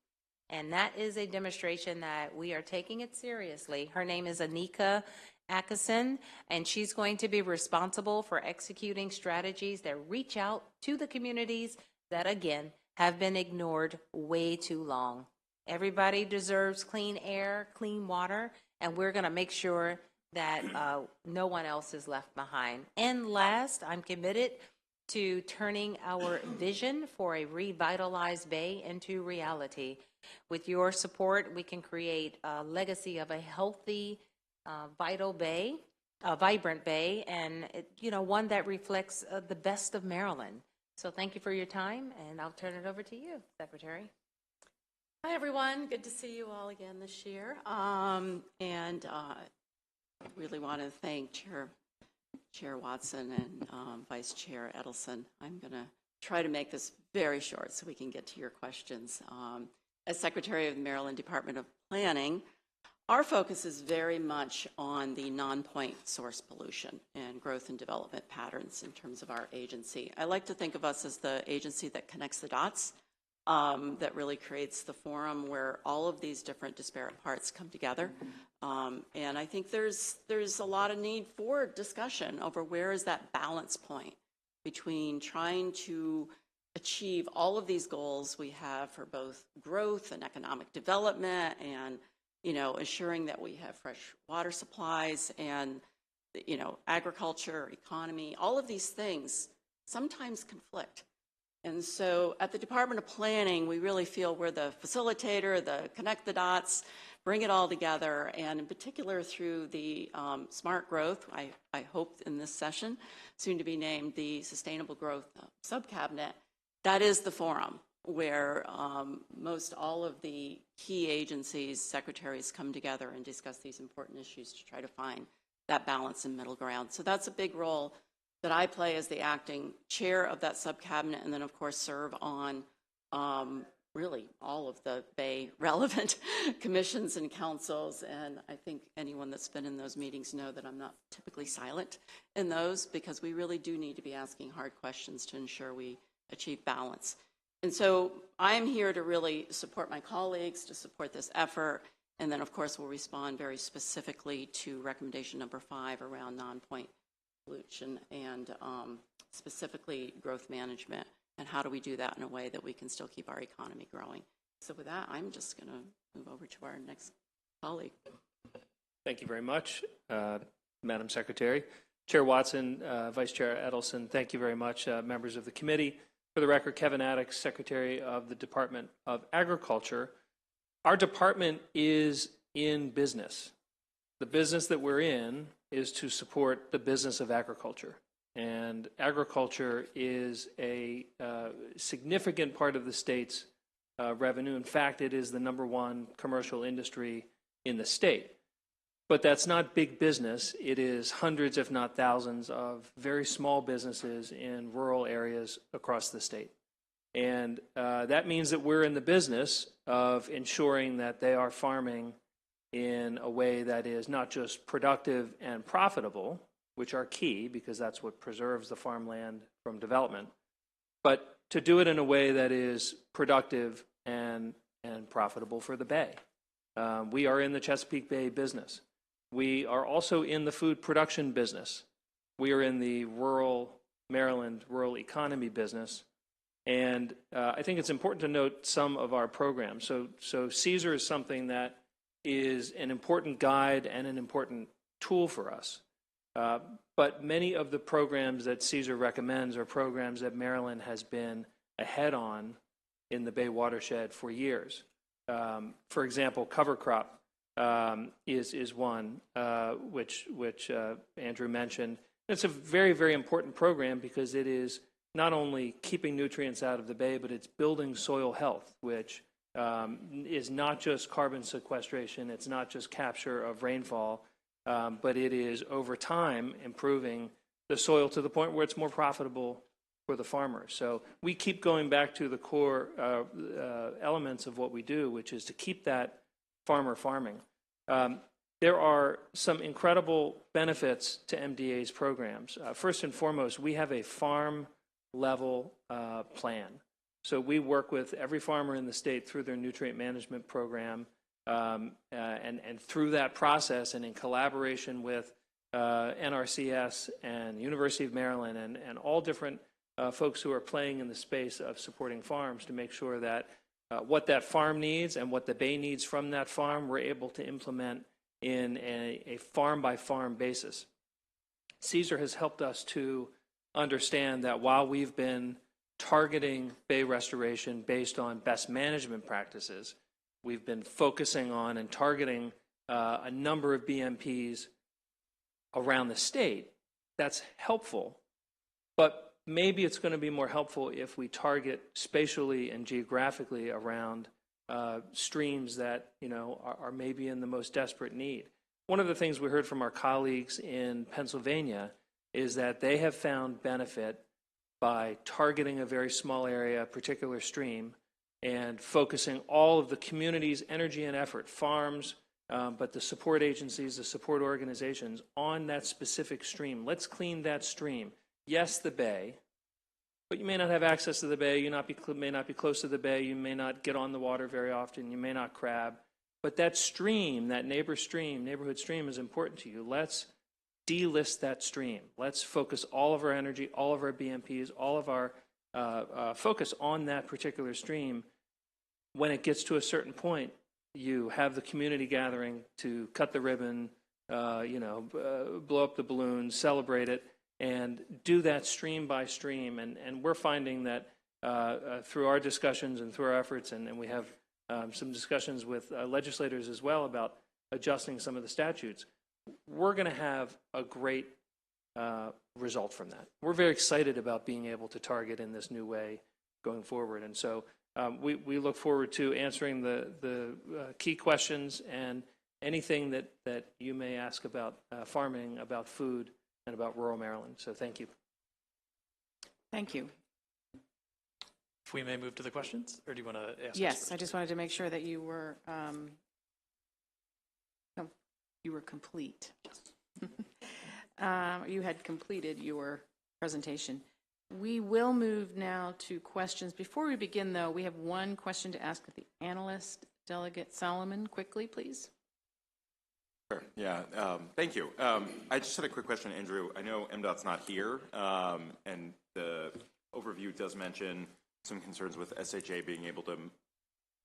[SPEAKER 4] And that is a demonstration that we are taking it seriously. Her name is Anika Atkinson, and she's going to be responsible for executing strategies that reach out to the communities that, again, have been ignored way too long. Everybody deserves clean air, clean water, and we're going to make sure that no one else is left behind. And last, I'm committed to turning our vision for a revitalized Bay into reality. With your support, we can create a legacy of a healthy, vibrant Bay, and one that reflects the best of Maryland. So thank you for your time, and I'll turn it over to you, Secretary.
[SPEAKER 5] Hi, everyone. Good to see you all again this year. Really want to thank Chair Watson and Vice Chair Edelson. I'm going to try to make this very short so we can get to your questions. As Secretary of the Maryland Department of Planning, our focus is very much on the non-point source pollution and growth and development patterns in terms of our agency. I like to think of us as the agency that connects the dots, that really creates the forum where all of these different disparate parts come together. And I think there's a lot of need for discussion over where is that balance point between trying to achieve all of these goals we have for both growth and economic development and, ensuring that we have fresh water supplies and, agriculture, economy, all of these things sometimes conflict. And so at the Department of Planning, we really feel we're the facilitator, the connect the dots, bring it all together, and in particular through the smart growth, I hope in this session, soon to be named the Sustainable Growth Subcabinet. That is the forum where most all of the key agencies, secretaries come together and discuss these important issues to try to find that balance and middle ground. So that's a big role that I play as the acting chair of that subcabinet, and then of course serve on really all of the Bay relevant commissions and councils. And I think anyone that's been in those meetings know that I'm not typically silent in those, because we really do need to be asking hard questions to ensure we achieve balance. And so I'm here to really support my colleagues, to support this effort, and then of course we'll respond very specifically to recommendation number 5 around non-point pollution and specifically growth management, and how do we do that in a way that we can still keep our economy growing. So with that, I'm just going to move over to our next colleague.
[SPEAKER 6] Thank you very much, Madam Secretary. Chair Watson, Vice Chair Edelson, thank you very much, members of the committee. For the record, Kevin Addix, Secretary of the Department of Agriculture. Our department is in business. The business that we're in is to support the business of agriculture. And agriculture is a significant part of the state's revenue. In fact, it is the #1 commercial industry in the state. But that's not big business. It is hundreds, if not thousands, of very small businesses in rural areas across the state. And that means that we're in the business of ensuring that they are farming in a way that is not just productive and profitable, which are key because that's what preserves the farmland from development, but to do it in a way that is productive and profitable for the Bay. We are in the Chesapeake Bay business. We are also in the food production business. We are in the rural Maryland rural economy business. And I think it's important to note some of our programs. So CSER is something that is an important guide and an important tool for us. But many of the programs that CSER recommends are programs that Maryland has been ahead on in the Bay watershed for years. For example, cover crop is one, which Andrew mentioned. It's a very, very important program because it is not only keeping nutrients out of the Bay, but it's building soil health, which is not just carbon sequestration, it's not just capture of rainfall, but it is over time improving the soil to the point where it's more profitable for the farmers. So we keep going back to the core elements of what we do, which is to keep that farmer farming. There are some incredible benefits to MDA's programs. First and foremost, we have a farm-level plan. So we work with every farmer in the state through their nutrient management program, and through that process and in collaboration with NRCS and University of Maryland and all different folks who are playing in the space of supporting farms to make sure that what that farm needs and what the Bay needs from that farm, we're able to implement in a farm-by-farm basis. CSER has helped us to understand that while we've been targeting Bay restoration based on best management practices, we've been focusing on and targeting a number of BMPs around the state. That's helpful, but maybe it's going to be more helpful if we target spatially and geographically around streams that are maybe in the most desperate need. One of the things we heard from our colleagues in Pennsylvania is that they have found benefit by targeting a very small area, a particular stream, and focusing all of the community's energy and effort, farms, but the support agencies, the support organizations, on that specific stream. Let's clean that stream. Yes, the Bay, but you may not have access to the Bay, you may not be close to the Bay, you may not get on the water very often, you may not crab, but that stream, that neighborhood stream is important to you. Let's delist that stream. Let's focus all of our energy, all of our BMPs, all of our focus on that particular stream. When it gets to a certain point, you have the community gathering to cut the ribbon, blow up the balloons, celebrate it, and do that stream by stream. And we're finding that through our discussions and through our efforts, and we have some discussions with legislators as well about adjusting some of the statutes, we're going to have a great result from that. We're very excited about being able to target in this new way going forward. And so we look forward to answering the key questions and anything that you may ask about farming, about food, and about rural Maryland. So thank you.
[SPEAKER 1] Thank you.
[SPEAKER 3] If we may move to the questions, or do you want to ask?
[SPEAKER 1] Yes, I just wanted to make sure that you were complete. You had completed your presentation. We will move now to questions. Before we begin, though, we have one question to ask of the analyst. Delegate Solomon, quickly, please.
[SPEAKER 7] Sure. Yeah. Thank you. I just had a quick question, Andrew. I know MDOT's not here, and the overview does mention some concerns with SHA being able to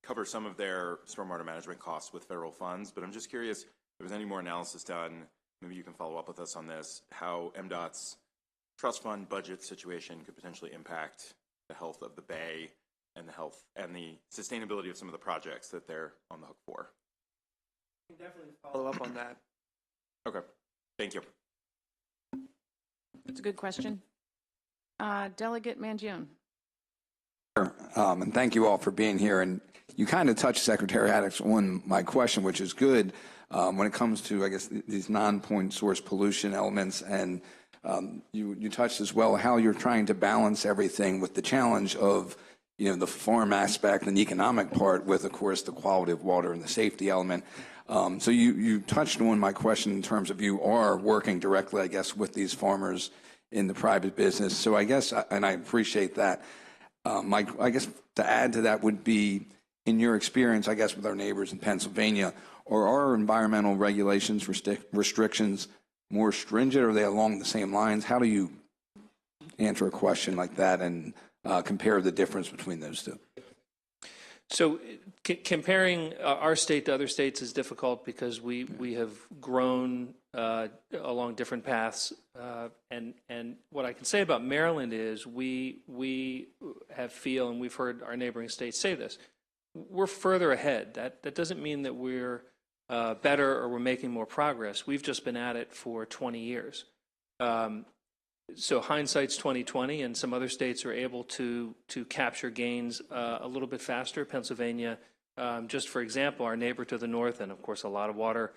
[SPEAKER 7] cover some of their stormwater management costs with federal funds, but I'm just curious if there was any more analysis done, maybe you can follow up with us on this, how MDOT's trust fund budget situation could potentially impact the health of the Bay and the health and the sustainability of some of the projects that they're on the hook for.
[SPEAKER 2] I can definitely follow up on that.
[SPEAKER 7] Okay. Thank you.
[SPEAKER 1] It's a good question. Delegate Mangione.
[SPEAKER 8] And thank you all for being here. And you kind of touched, Secretary Haddock, on my question, which is good when it comes to, I guess, these non-point source pollution elements. And you touched as well how you're trying to balance everything with the challenge of, the farm aspect and the economic part with, of course, the quality of water and the safety element. So you touched on my question in terms of you are working directly, I guess, with these farmers in the private business. So I guess, and I appreciate that. I guess to add to that would be, in your experience, I guess, with our neighbors in Pennsylvania, are our environmental regulations, restrictions more stringent? Or are they along the same lines? How do you answer a question like that and compare the difference between those two?
[SPEAKER 6] So comparing our state to other states is difficult because we have grown along different paths. And what I can say about Maryland is we feel, and we've heard our neighboring states say this, we're further ahead. That doesn't mean that we're better or we're making more progress. We've just been at it for 20 years. So hindsight's 20/20, and some other states are able to capture gains a little bit faster. Pennsylvania, just for example, our neighbor to the north, and of course a lot of water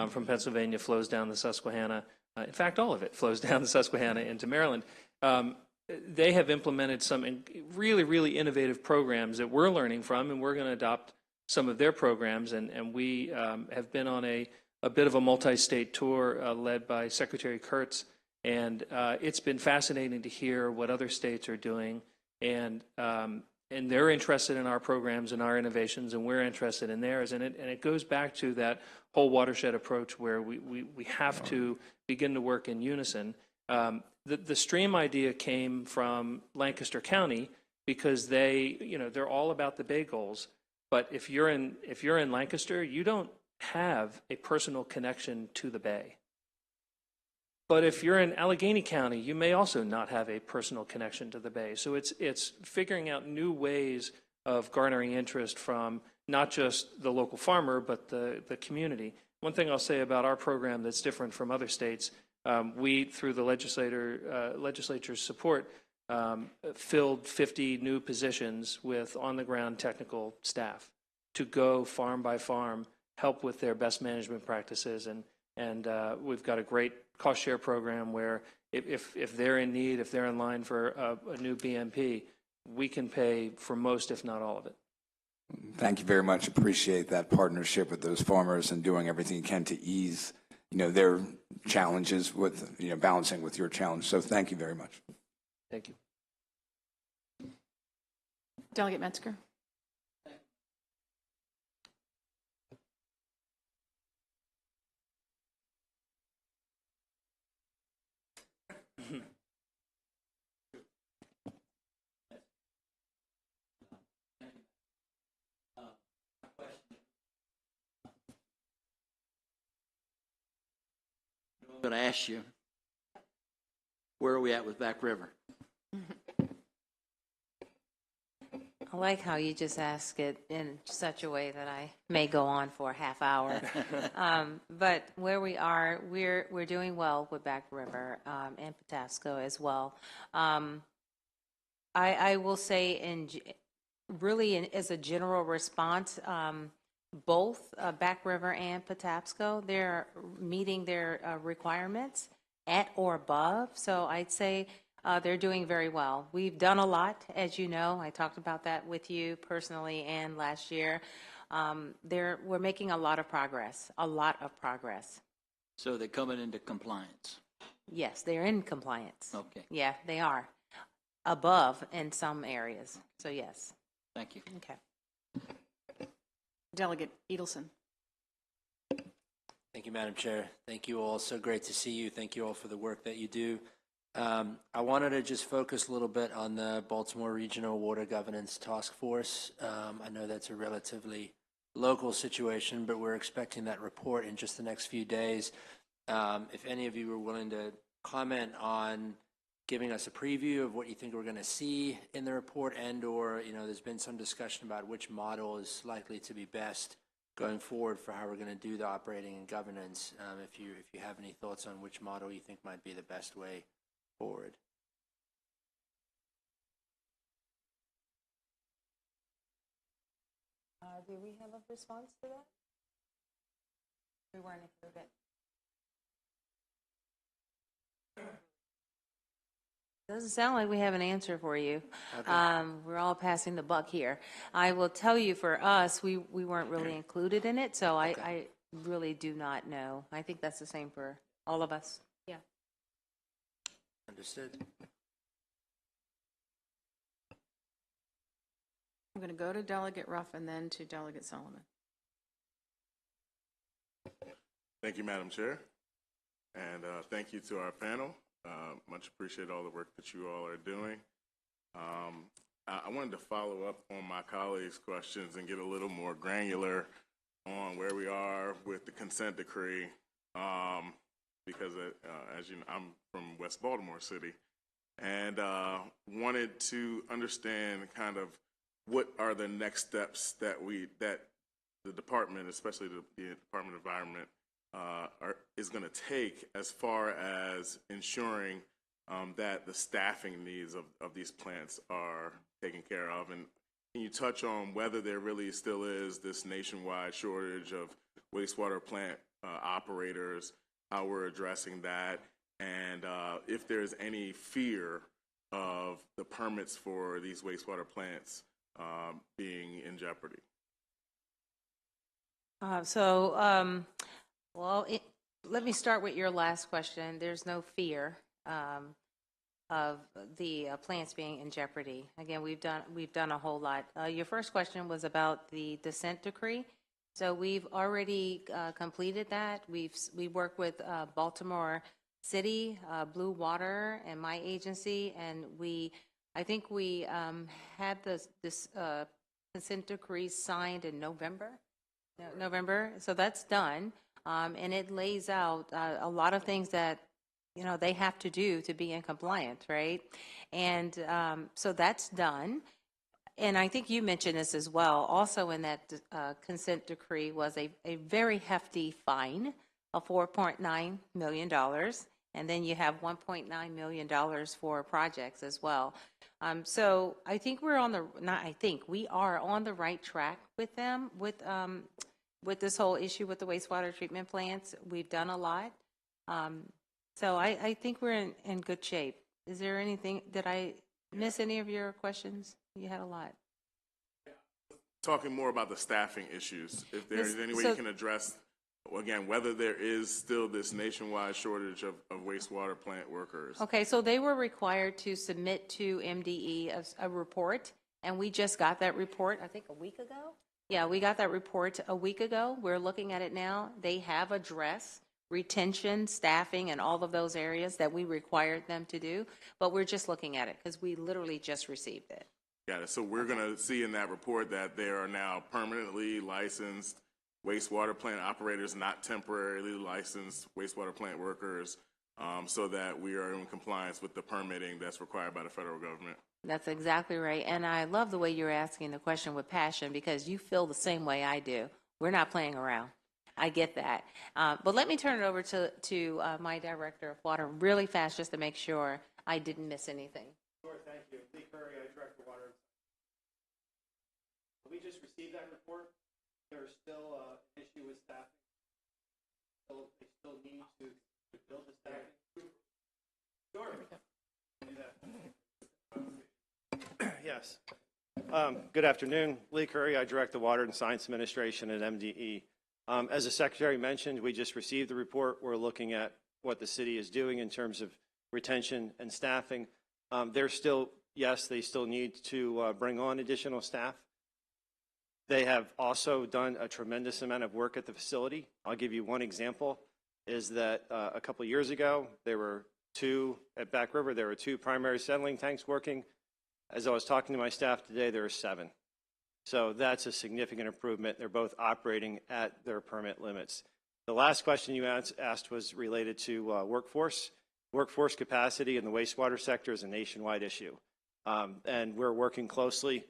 [SPEAKER 6] from Pennsylvania flows down the Susquehanna. In fact, all of it flows down the Susquehanna into Maryland. They have implemented some really, really innovative programs that we're learning from, and we're going to adopt some of their programs. And we have been on a bit of a multi-state tour led by Secretary Kurtz. And it's been fascinating to hear what other states are doing, and they're interested in our programs and our innovations, and we're interested in theirs. And it goes back to that whole watershed approach where we have to begin to work in unison. The stream idea came from Lancaster County because they're all about the Bay goals. But if you're in Lancaster, you don't have a personal connection to the Bay. But if you're in Allegheny County, you may also not have a personal connection to the Bay. So it's figuring out new ways of garnering interest from not just the local farmer, but the community. One thing I'll say about our program that's different from other states, we, through the legislature's support, filled 50 new positions with on-the-ground technical staff to go farm by farm, help with their best management practices, and we've got a great cost share program where if they're in need, if they're in line for a new BMP, we can pay for most, if not all of it.
[SPEAKER 8] Thank you very much. Appreciate that partnership with those farmers and doing everything you can to ease, their challenges with, balancing with your challenge. So thank you very much.
[SPEAKER 6] Thank you.
[SPEAKER 1] Delegate Metzger.
[SPEAKER 9] I'm going to ask you, where are we at with Back River?
[SPEAKER 4] I like how you just ask it in such a way that I may go on for a half hour. But where we are, we're doing well with Back River and Patapsco as well. I will say, as a general response, both Back River and Patapsco, they're meeting their requirements at or above. So I'd say they're doing very well. We've done a lot, as you know. I talked about that with you personally and last year. We're making a lot of progress,
[SPEAKER 9] So they're coming into compliance.
[SPEAKER 4] Yes, they're in compliance.
[SPEAKER 9] Okay,
[SPEAKER 4] Yeah, they are. Above in some areas. So yes.
[SPEAKER 9] thank you.
[SPEAKER 4] Okay.
[SPEAKER 1] Delegate Edelson.
[SPEAKER 10] Thank you, Madam Chair. Thank you all. So great to see you. Thank you all for the work that you do. I wanted to just focus a little bit on the Baltimore Regional Water Governance Task Force. I know that's a relatively local situation, but we're expecting that report in just the next few days. If any of you were willing to comment on giving us a preview of what you think we're going to see in the report, and or, there's been some discussion about which model is likely to be best going forward for how we're going to do the operating and governance. If you have any thoughts on which model you think might be the best way forward.
[SPEAKER 4] Do we have a response to that? We weren't included. Doesn't sound like we have an answer for you.
[SPEAKER 10] Okay.
[SPEAKER 4] We're all passing the buck here. I will tell you, for us, we weren't really included in it, so I really do not know. I think that's the same for all of us. Yeah.
[SPEAKER 10] Understood.
[SPEAKER 1] I'm going to go to Delegate Ruff and then to Delegate Solomon.
[SPEAKER 11] Thank you, Madam Chair, and thank you to our panel. Much appreciate all the work that you all are doing. I wanted to follow up on my colleagues' questions and get a little more granular on where we are with the consent decree, because as you know, I'm from West Baltimore City, and wanted to understand kind of what are the next steps that the department, especially the Department of Environment, is going to take as far as ensuring that the staffing needs of these plants are taken care of. And can you touch on whether there really still is this nationwide shortage of wastewater plant operators, how we're addressing that, and if there's any fear of the permits for these wastewater plants being in jeopardy?
[SPEAKER 4] Let me start with your last question. There's no fear of the plants being in jeopardy. Again, we've done a whole lot. Your first question was about the consent decree. So we've already completed that. We work with Baltimore City, Blue Water, and my agency, and I think we had this consent decree signed in November. So that's done. And it lays out a lot of things that, they have to do to be in compliance, right? And so that's done. And I think you mentioned this as well. Also in that consent decree was a very hefty fine of $4.9 million. And then you have $1.9 million for projects as well. So I think we are on the right track with them, with this whole issue with the wastewater treatment plants. We've done a lot. So I think we're in good shape. Is there anything, did I miss any of your questions? You had a lot.
[SPEAKER 11] Talking more about the staffing issues, if there's any way you can address, again, whether there is still this nationwide shortage of wastewater plant workers.
[SPEAKER 4] Okay, so they were required to submit to MDE a report, and we just got that report, I think, a week ago. Yeah, we got that report a week ago. We're looking at it now. They have addressed retention, staffing, and all of those areas that we required them to do, but we're just looking at it because we literally just received it.
[SPEAKER 11] Got it. So we're going to see in that report that they are now permanently licensed wastewater plant operators, not temporarily licensed wastewater plant workers, so that we are in compliance with the permitting that's required by the federal government.
[SPEAKER 4] That's exactly right. And I love the way you're asking the question with passion because you feel the same way I do. We're not playing around. I get that. But let me turn it over to my director of water really fast just to make sure I didn't miss anything.
[SPEAKER 12] Sure, thank you. Lee Curry, I direct the water. We just received that report. There's still an issue with staffing. They still need to build the staffing. Sure. Do that. Yes. Good afternoon. Lee Curry, I direct the Water and Science Administration at MDE. As the Secretary mentioned, we just received the report. We're looking at what the city is doing in terms of retention and staffing. There's still, yes, they still need to bring on additional staff. They have also done a tremendous amount of work at the facility. I'll give you one example, is that a couple of years ago, there were at Back River, there were 2 primary settling tanks working. As I was talking to my staff today, there are 7. So that's a significant improvement. They're both operating at their permit limits. The last question you asked was related to workforce. Workforce capacity in the wastewater sector is a nationwide issue. And we're working closely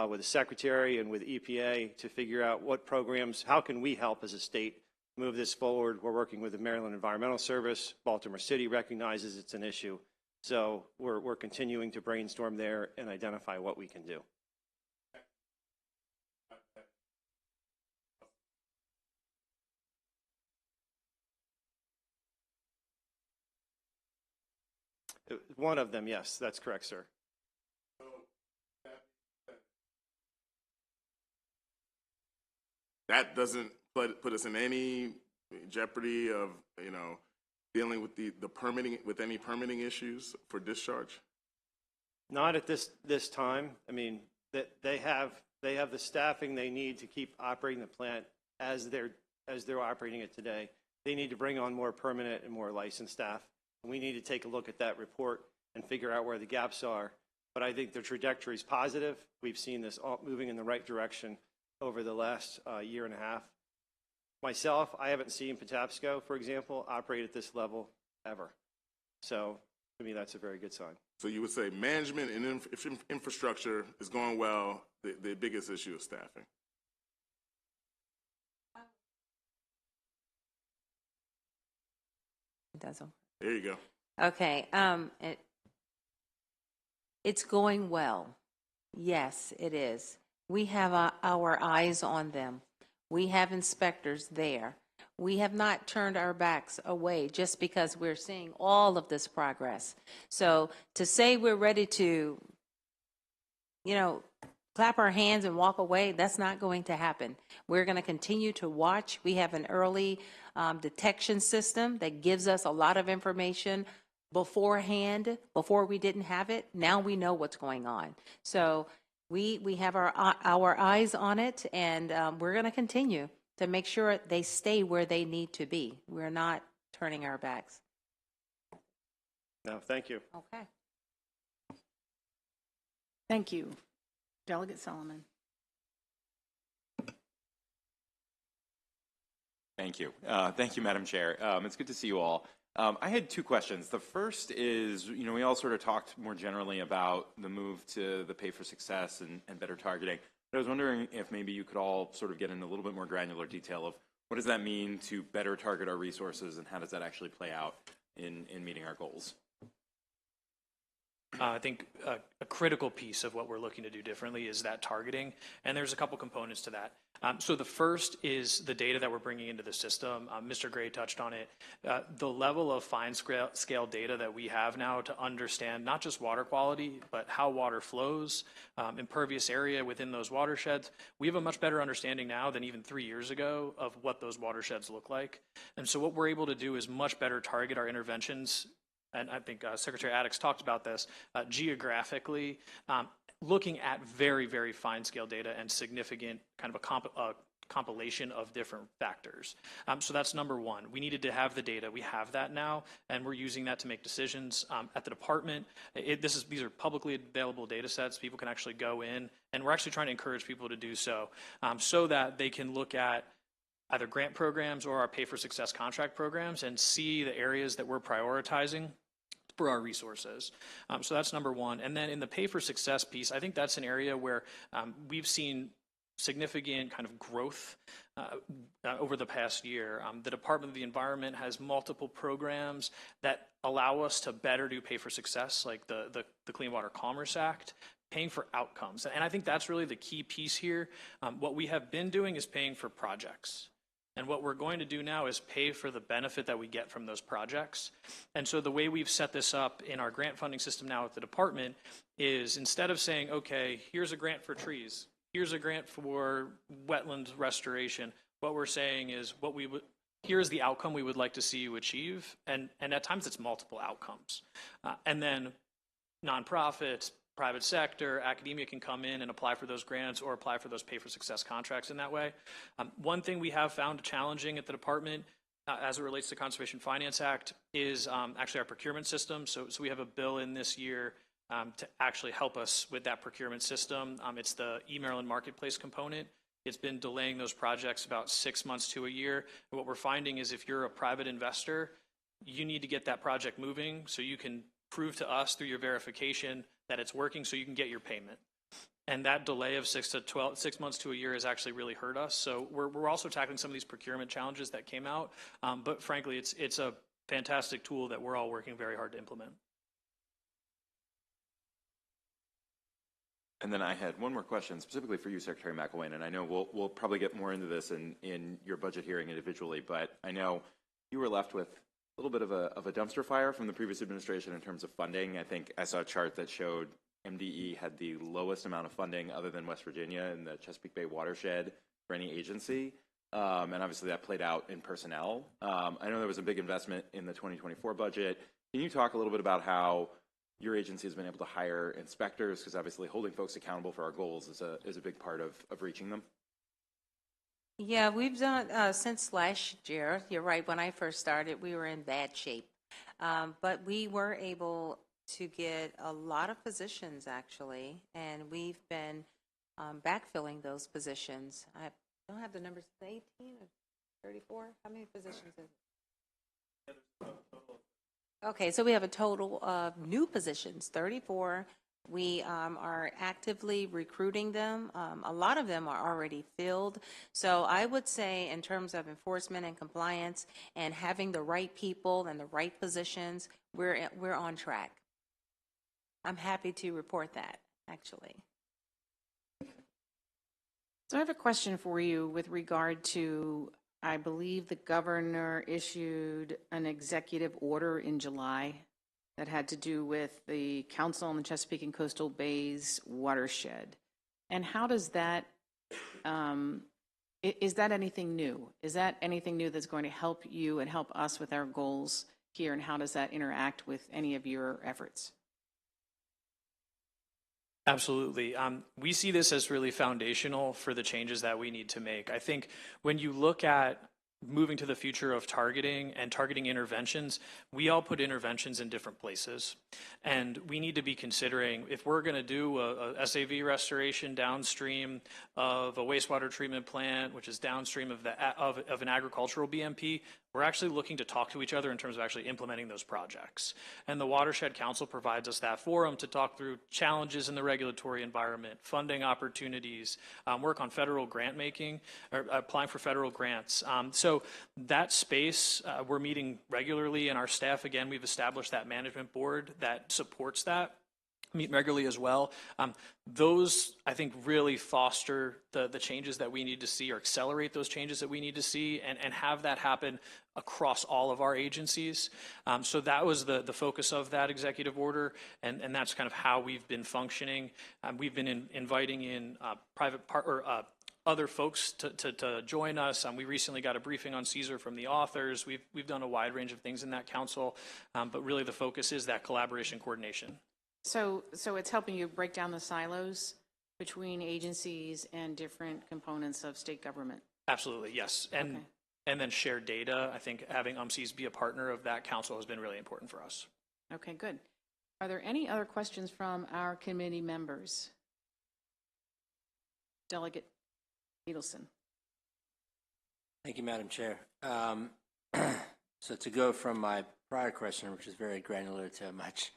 [SPEAKER 12] with the Secretary and with EPA to figure out what programs, how can we help as a state move this forward. We're working with the Maryland Environmental Service. Baltimore City recognizes it's an issue. So we're continuing to brainstorm there and identify what we can do. One of them, yes, that's correct, sir.
[SPEAKER 11] That doesn't put us in any jeopardy of, dealing with the permitting, with any permitting issues for discharge?
[SPEAKER 12] Not at this time. I mean, they have the staffing they need to keep operating the plant as they're operating it today. They need to bring on more permanent and more licensed staff. We need to take a look at that report and figure out where the gaps are. But I think the trajectory is positive. We've seen this all moving in the right direction over the last year and a half. Myself, I haven't seen Patapsco, for example, operate at this level ever. So to me, that's a very good sign.
[SPEAKER 11] So you would say management and infrastructure is going well. The biggest issue is staffing.
[SPEAKER 4] It doesn't.
[SPEAKER 11] There you go.
[SPEAKER 4] Okay. It's going well. Yes, it is. We have our eyes on them. We have inspectors there. We have not turned our backs away just because we're seeing all of this progress. So to say we're ready to, clap our hands and walk away, that's not going to happen. We're going to continue to watch. We have an early detection system that gives us a lot of information beforehand, before we didn't have it. Now we know what's going on. So we have our eyes on it, and we're going to continue to make sure they stay where they need to be. We're not turning our backs.
[SPEAKER 12] No, thank you.
[SPEAKER 4] Okay.
[SPEAKER 1] Thank you. Delegate Solomon.
[SPEAKER 7] Thank you. Thank you, Madam Chair. It's good to see you all. I had 2 questions. The first is, we all sort of talked more generally about the move to the pay for success and better targeting. But I was wondering if maybe you could all sort of get in a little bit more granular detail of what does that mean to better target our resources and how does that actually play out in meeting our goals?
[SPEAKER 3] I think a critical piece of what we're looking to do differently is that targeting, and there's a couple components to that. So the first is the data that we're bringing into the system. Mr. Gray touched on it. The level of fine scale data that we have now to understand not just water quality, but how water flows, impervious area within those watersheds. We have a much better understanding now than even 3 years ago of what those watersheds look like. And so what we're able to do is much better target our interventions. And I think Secretary Addix talked about this, geographically, looking at very, very fine-scale data and significant kind of a compilation of different factors. So that's number one. We needed to have the data. We have that now, and we're using that to make decisions at the department. These are publicly available data sets. People can actually go in, and we're actually trying to encourage people to do so, so that they can look at either grant programs or our pay-for-success contract programs and see the areas that we're prioritizing for our resources. So that's number one. And then in the pay-for-success piece, I think that's an area where we've seen significant kind of growth over the past year. The Department of the Environment has multiple programs that allow us to better do pay-for-success, like the Clean Water Commerce Act, paying for outcomes. And I think that's really the key piece here. What we have been doing is paying for projects. And what we're going to do now is pay for the benefit that we get from those projects. And so the way we've set this up in our grant funding system now at the department is instead of saying, okay, here's a grant for trees, here's a grant for wetland restoration, what we're saying is here's the outcome we would like to see you achieve. And at times it's multiple outcomes. And then nonprofits, private sector, academia can come in and apply for those grants or apply for those pay-for-success contracts in that way. One thing we have found challenging at the department as it relates to the Conservation Finance Act is actually our procurement system. So we have a bill in this year to actually help us with that procurement system. It's the e-Maryland Marketplace component. It's been delaying those projects about 6 months to a year. And what we're finding is if you're a private investor, you need to get that project moving so you can prove to us through your verification that it's working so you can get your payment. And that delay of 6 months to a year has actually really hurt us. So we're also tackling some of these procurement challenges that came out. But frankly, it's a fantastic tool that we're all working very hard to implement.
[SPEAKER 7] And then I had one more question specifically for you, Secretary McElwain, and I know we'll probably get more into this in your budget hearing individually, but I know you were left with a little bit of a dumpster fire from the previous administration in terms of funding. I think I saw a chart that showed MDE had the lowest amount of funding other than West Virginia in the Chesapeake Bay watershed for any agency. And obviously that played out in personnel. I know there was a big investment in the 2024 budget. Can you talk a little bit about how your agency has been able to hire inspectors? Because obviously holding folks accountable for our goals is a big part of reaching them.
[SPEAKER 4] Yeah, we've done, since last year, you're right, when I first started, we were in bad shape. But we were able to get a lot of positions, actually, and we've been backfilling those positions. I don't have the numbers, 18 or 34? How many positions is it? Okay, so we have a total of new positions, 34. We are actively recruiting them. A lot of them are already filled. So I would say in terms of enforcement and compliance and having the right people and the right positions, we're on track. I'm happy to report that, actually.
[SPEAKER 1] So I have a question for you with regard to, I believe the governor issued an executive order in July that had to do with the Council on the Chesapeake and Coastal Bays watershed. And how does that, is that anything new? Is that anything new that's going to help you and help us with our goals here? And how does that interact with any of your efforts?
[SPEAKER 3] Absolutely. We see this as really foundational for the changes that we need to make. I think when you look at moving to the future of targeting and targeting interventions, we all put interventions in different places. And we need to be considering if we're going to do a SAV restoration downstream of a wastewater treatment plant, which is downstream of an agricultural BMP, we're actually looking to talk to each other in terms of actually implementing those projects. And the Watershed Council provides us that forum to talk through challenges in the regulatory environment, funding opportunities, work on federal grant making, or applying for federal grants. So that space, we're meeting regularly, and our staff, again, we've established that management board that supports that. Meet regularly as well. Those, I think, really foster the changes that we need to see or accelerate those changes that we need to see and have that happen across all of our agencies. So that was the focus of that executive order, and that's kind of how we've been functioning. We've been inviting in other folks to join us. We recently got a briefing on CSER from the authors. We've done a wide range of things in that council, but really the focus is that collaboration coordination.
[SPEAKER 1] So it's helping you break down the silos between agencies and different components of state government?
[SPEAKER 3] Absolutely, yes. And then share data. I think having UMCs be a partner of that council has been really important for us.
[SPEAKER 1] Okay, good. Are there any other questions from our committee members? Delegate Edelson.
[SPEAKER 10] Thank you, Madam Chair. So to go from my prior question, which is very granular, to a much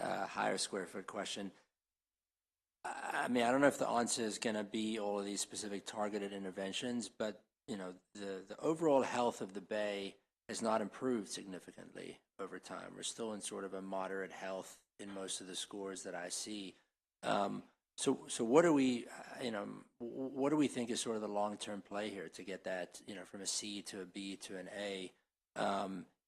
[SPEAKER 10] higher square foot question, I mean, I don't know if the answer is going to be all of these specific targeted interventions, but you know, the overall health of the bay has not improved significantly over time. We're still in sort of a moderate health in most of the scores that I see. So what do we, what do we think is sort of the long-term play here to get that, from a C to a B to an A?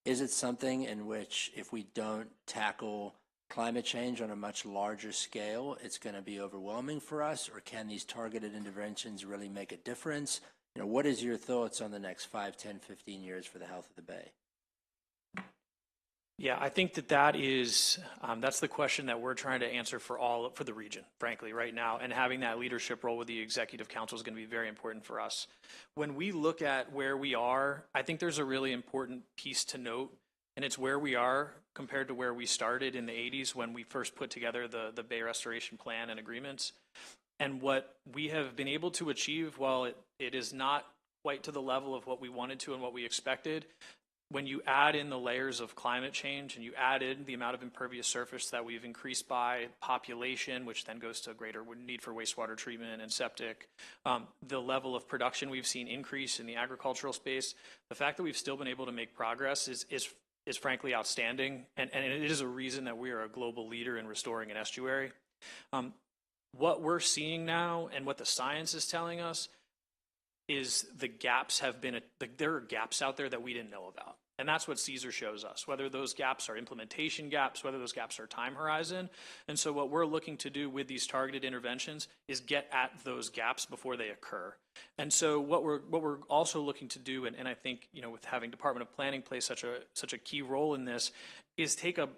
[SPEAKER 10] Is it something in which if we don't tackle climate change on a much larger scale, it's going to be overwhelming for us, or can these targeted interventions really make a difference? What is your thoughts on the next 5, 10, 15 years for the health of the bay?
[SPEAKER 3] Yeah, I think that is that's the question that we're trying to answer for the region, frankly, right now. And having that leadership role with the executive council is going to be very important for us. When we look at where we are, I think there's a really important piece to note, and it's where we are compared to where we started in the 80s when we first put together the Bay Restoration Plan and agreements. And what we have been able to achieve, while it is not quite to the level of what we wanted to and what we expected, when you add in the layers of climate change and you add in the amount of impervious surface that we've increased by population, which then goes to a greater need for wastewater treatment and septic, the level of production we've seen increase in the agricultural space, the fact that we've still been able to make progress is frankly outstanding. And it is a reason that we are a global leader in restoring an estuary. What we're seeing now and what the science is telling us is the gaps have been, there are gaps out there that we didn't know about. And that's what CSER shows us, whether those gaps are implementation gaps, whether those gaps are time horizon. And so what we're looking to do with these targeted interventions is get at those gaps before they occur. And so what we're also looking to do, and I think, with having Department of Planning play such a key role in this, is take a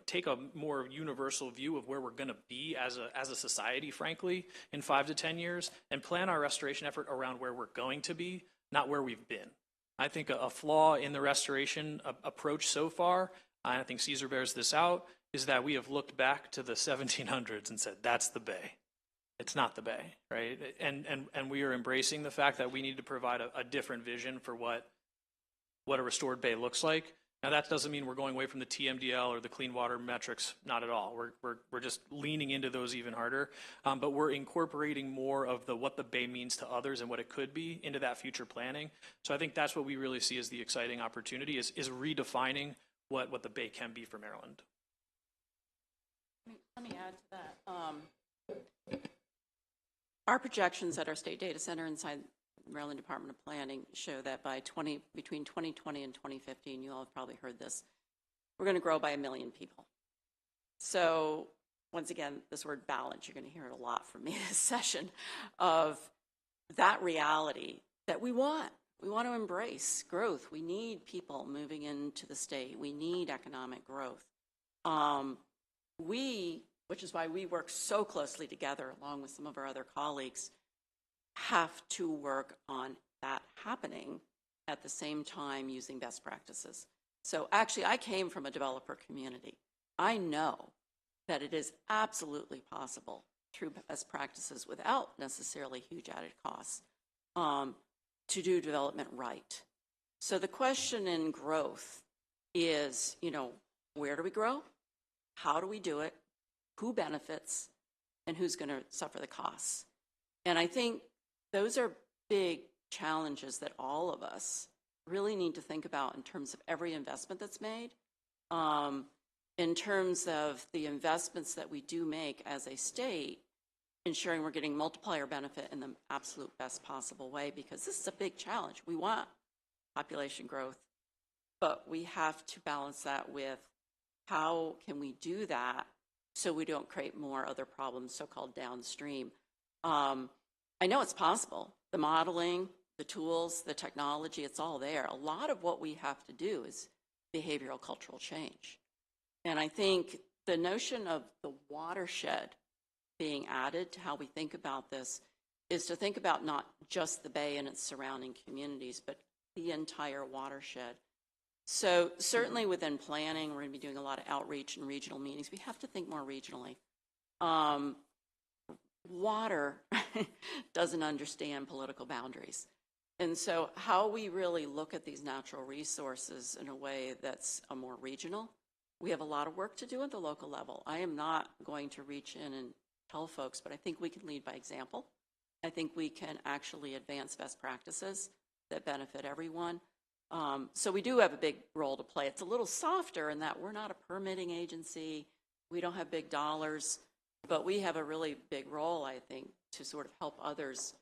[SPEAKER 3] more universal view of where we're going to be as a society, frankly, in 5 to 10 years, and plan our restoration effort around where we're going to be, not where we've been. I think a flaw in the restoration approach so far, and I think CSER bears this out, is that we have looked back to the 1700s and said, that's the bay. It's not the bay, right? And we are embracing the fact that we need to provide a different vision for what a restored bay looks like. Now, that doesn't mean we're going away from the TMDL or the clean water metrics, not at all. We're just leaning into those even harder. But we're incorporating more of what the bay means to others and what it could be into that future planning. So I think that's what we really see as the exciting opportunity, is redefining what the bay can be for Maryland.
[SPEAKER 5] Let me add to that. Our projections at our state data center inside Maryland Department of Planning show that between 2020 and 2015, you all have probably heard this, we're going to grow by 1 million people. So once again, this word balance, you're going to hear it a lot from me this session, of that reality that we want. We want to embrace growth. We need people moving into the state. We need economic growth. Which is why we work so closely together along with some of our other colleagues, have to work on that happening at the same time using best practices. So actually, I came from a developer community. I know that it is absolutely possible through best practices without necessarily huge added costs to do development right. So the question in growth is, where do we grow? How do we do it? Who benefits? And who's going to suffer the costs? And I think those are big challenges that all of us really need to think about in terms of every investment that's made, in terms of the investments that we do make as a state, ensuring we're getting multiplier benefit in the absolute best possible way, because this is a big challenge. We want population growth, but we have to balance that with how can we do that so we don't create more other problems, so-called downstream. I know it's possible. The modeling, the tools, the technology, it's all there. A lot of what we have to do is behavioral cultural change. And I think the notion of the watershed being added to how we think about this is to think about not just the bay and its surrounding communities, but the entire watershed. So certainly within planning, we're going to be doing a lot of outreach and regional meetings. We have to think more regionally. Water doesn't understand political boundaries. And so how we really look at these natural resources in a way that's a more regional, we have a lot of work to do at the local level. I am not going to reach in and tell folks, but I think we can lead by example. I think we can actually advance best practices that benefit everyone. So we do have a big role to play. It's a little softer in that we're not a permitting agency. We don't have big dollars, but we have a really big role, I think, to sort of help others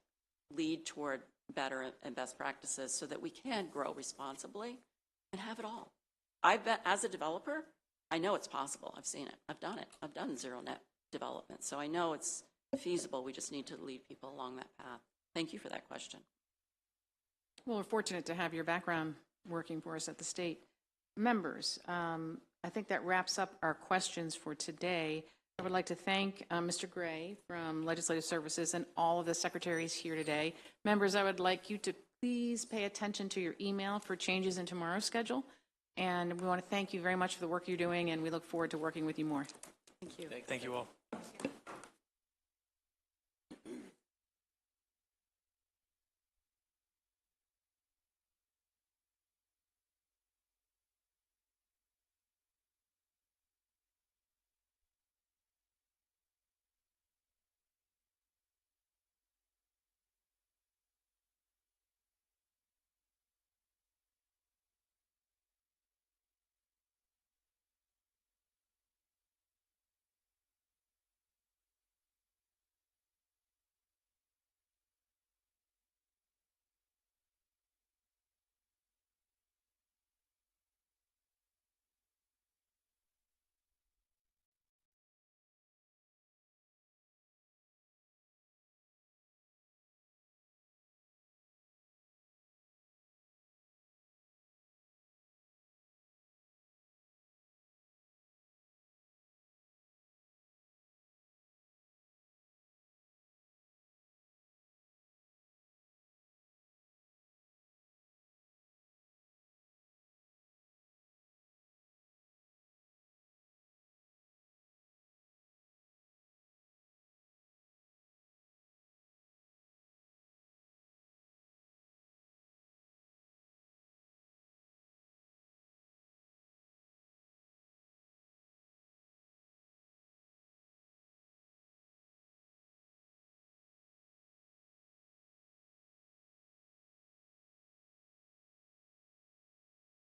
[SPEAKER 5] lead toward better and best practices so that we can grow responsibly and have it all. I bet as a developer, I know it's possible. I've seen it. I've done it. I've done zero net development. So I know it's feasible. We just need to lead people along that path. Thank you for that question.
[SPEAKER 1] Well, we're fortunate to have your background working for us at the state. Members, I think that wraps up our questions for today. I would like to thank Mr. Gray from Legislative Services and all of the secretaries here today. Members, I would like you to please pay attention to your email for changes in tomorrow's schedule. And we want to thank you very much for the work you're doing, and we look forward to working with you more. Thank you.
[SPEAKER 3] Thank you all.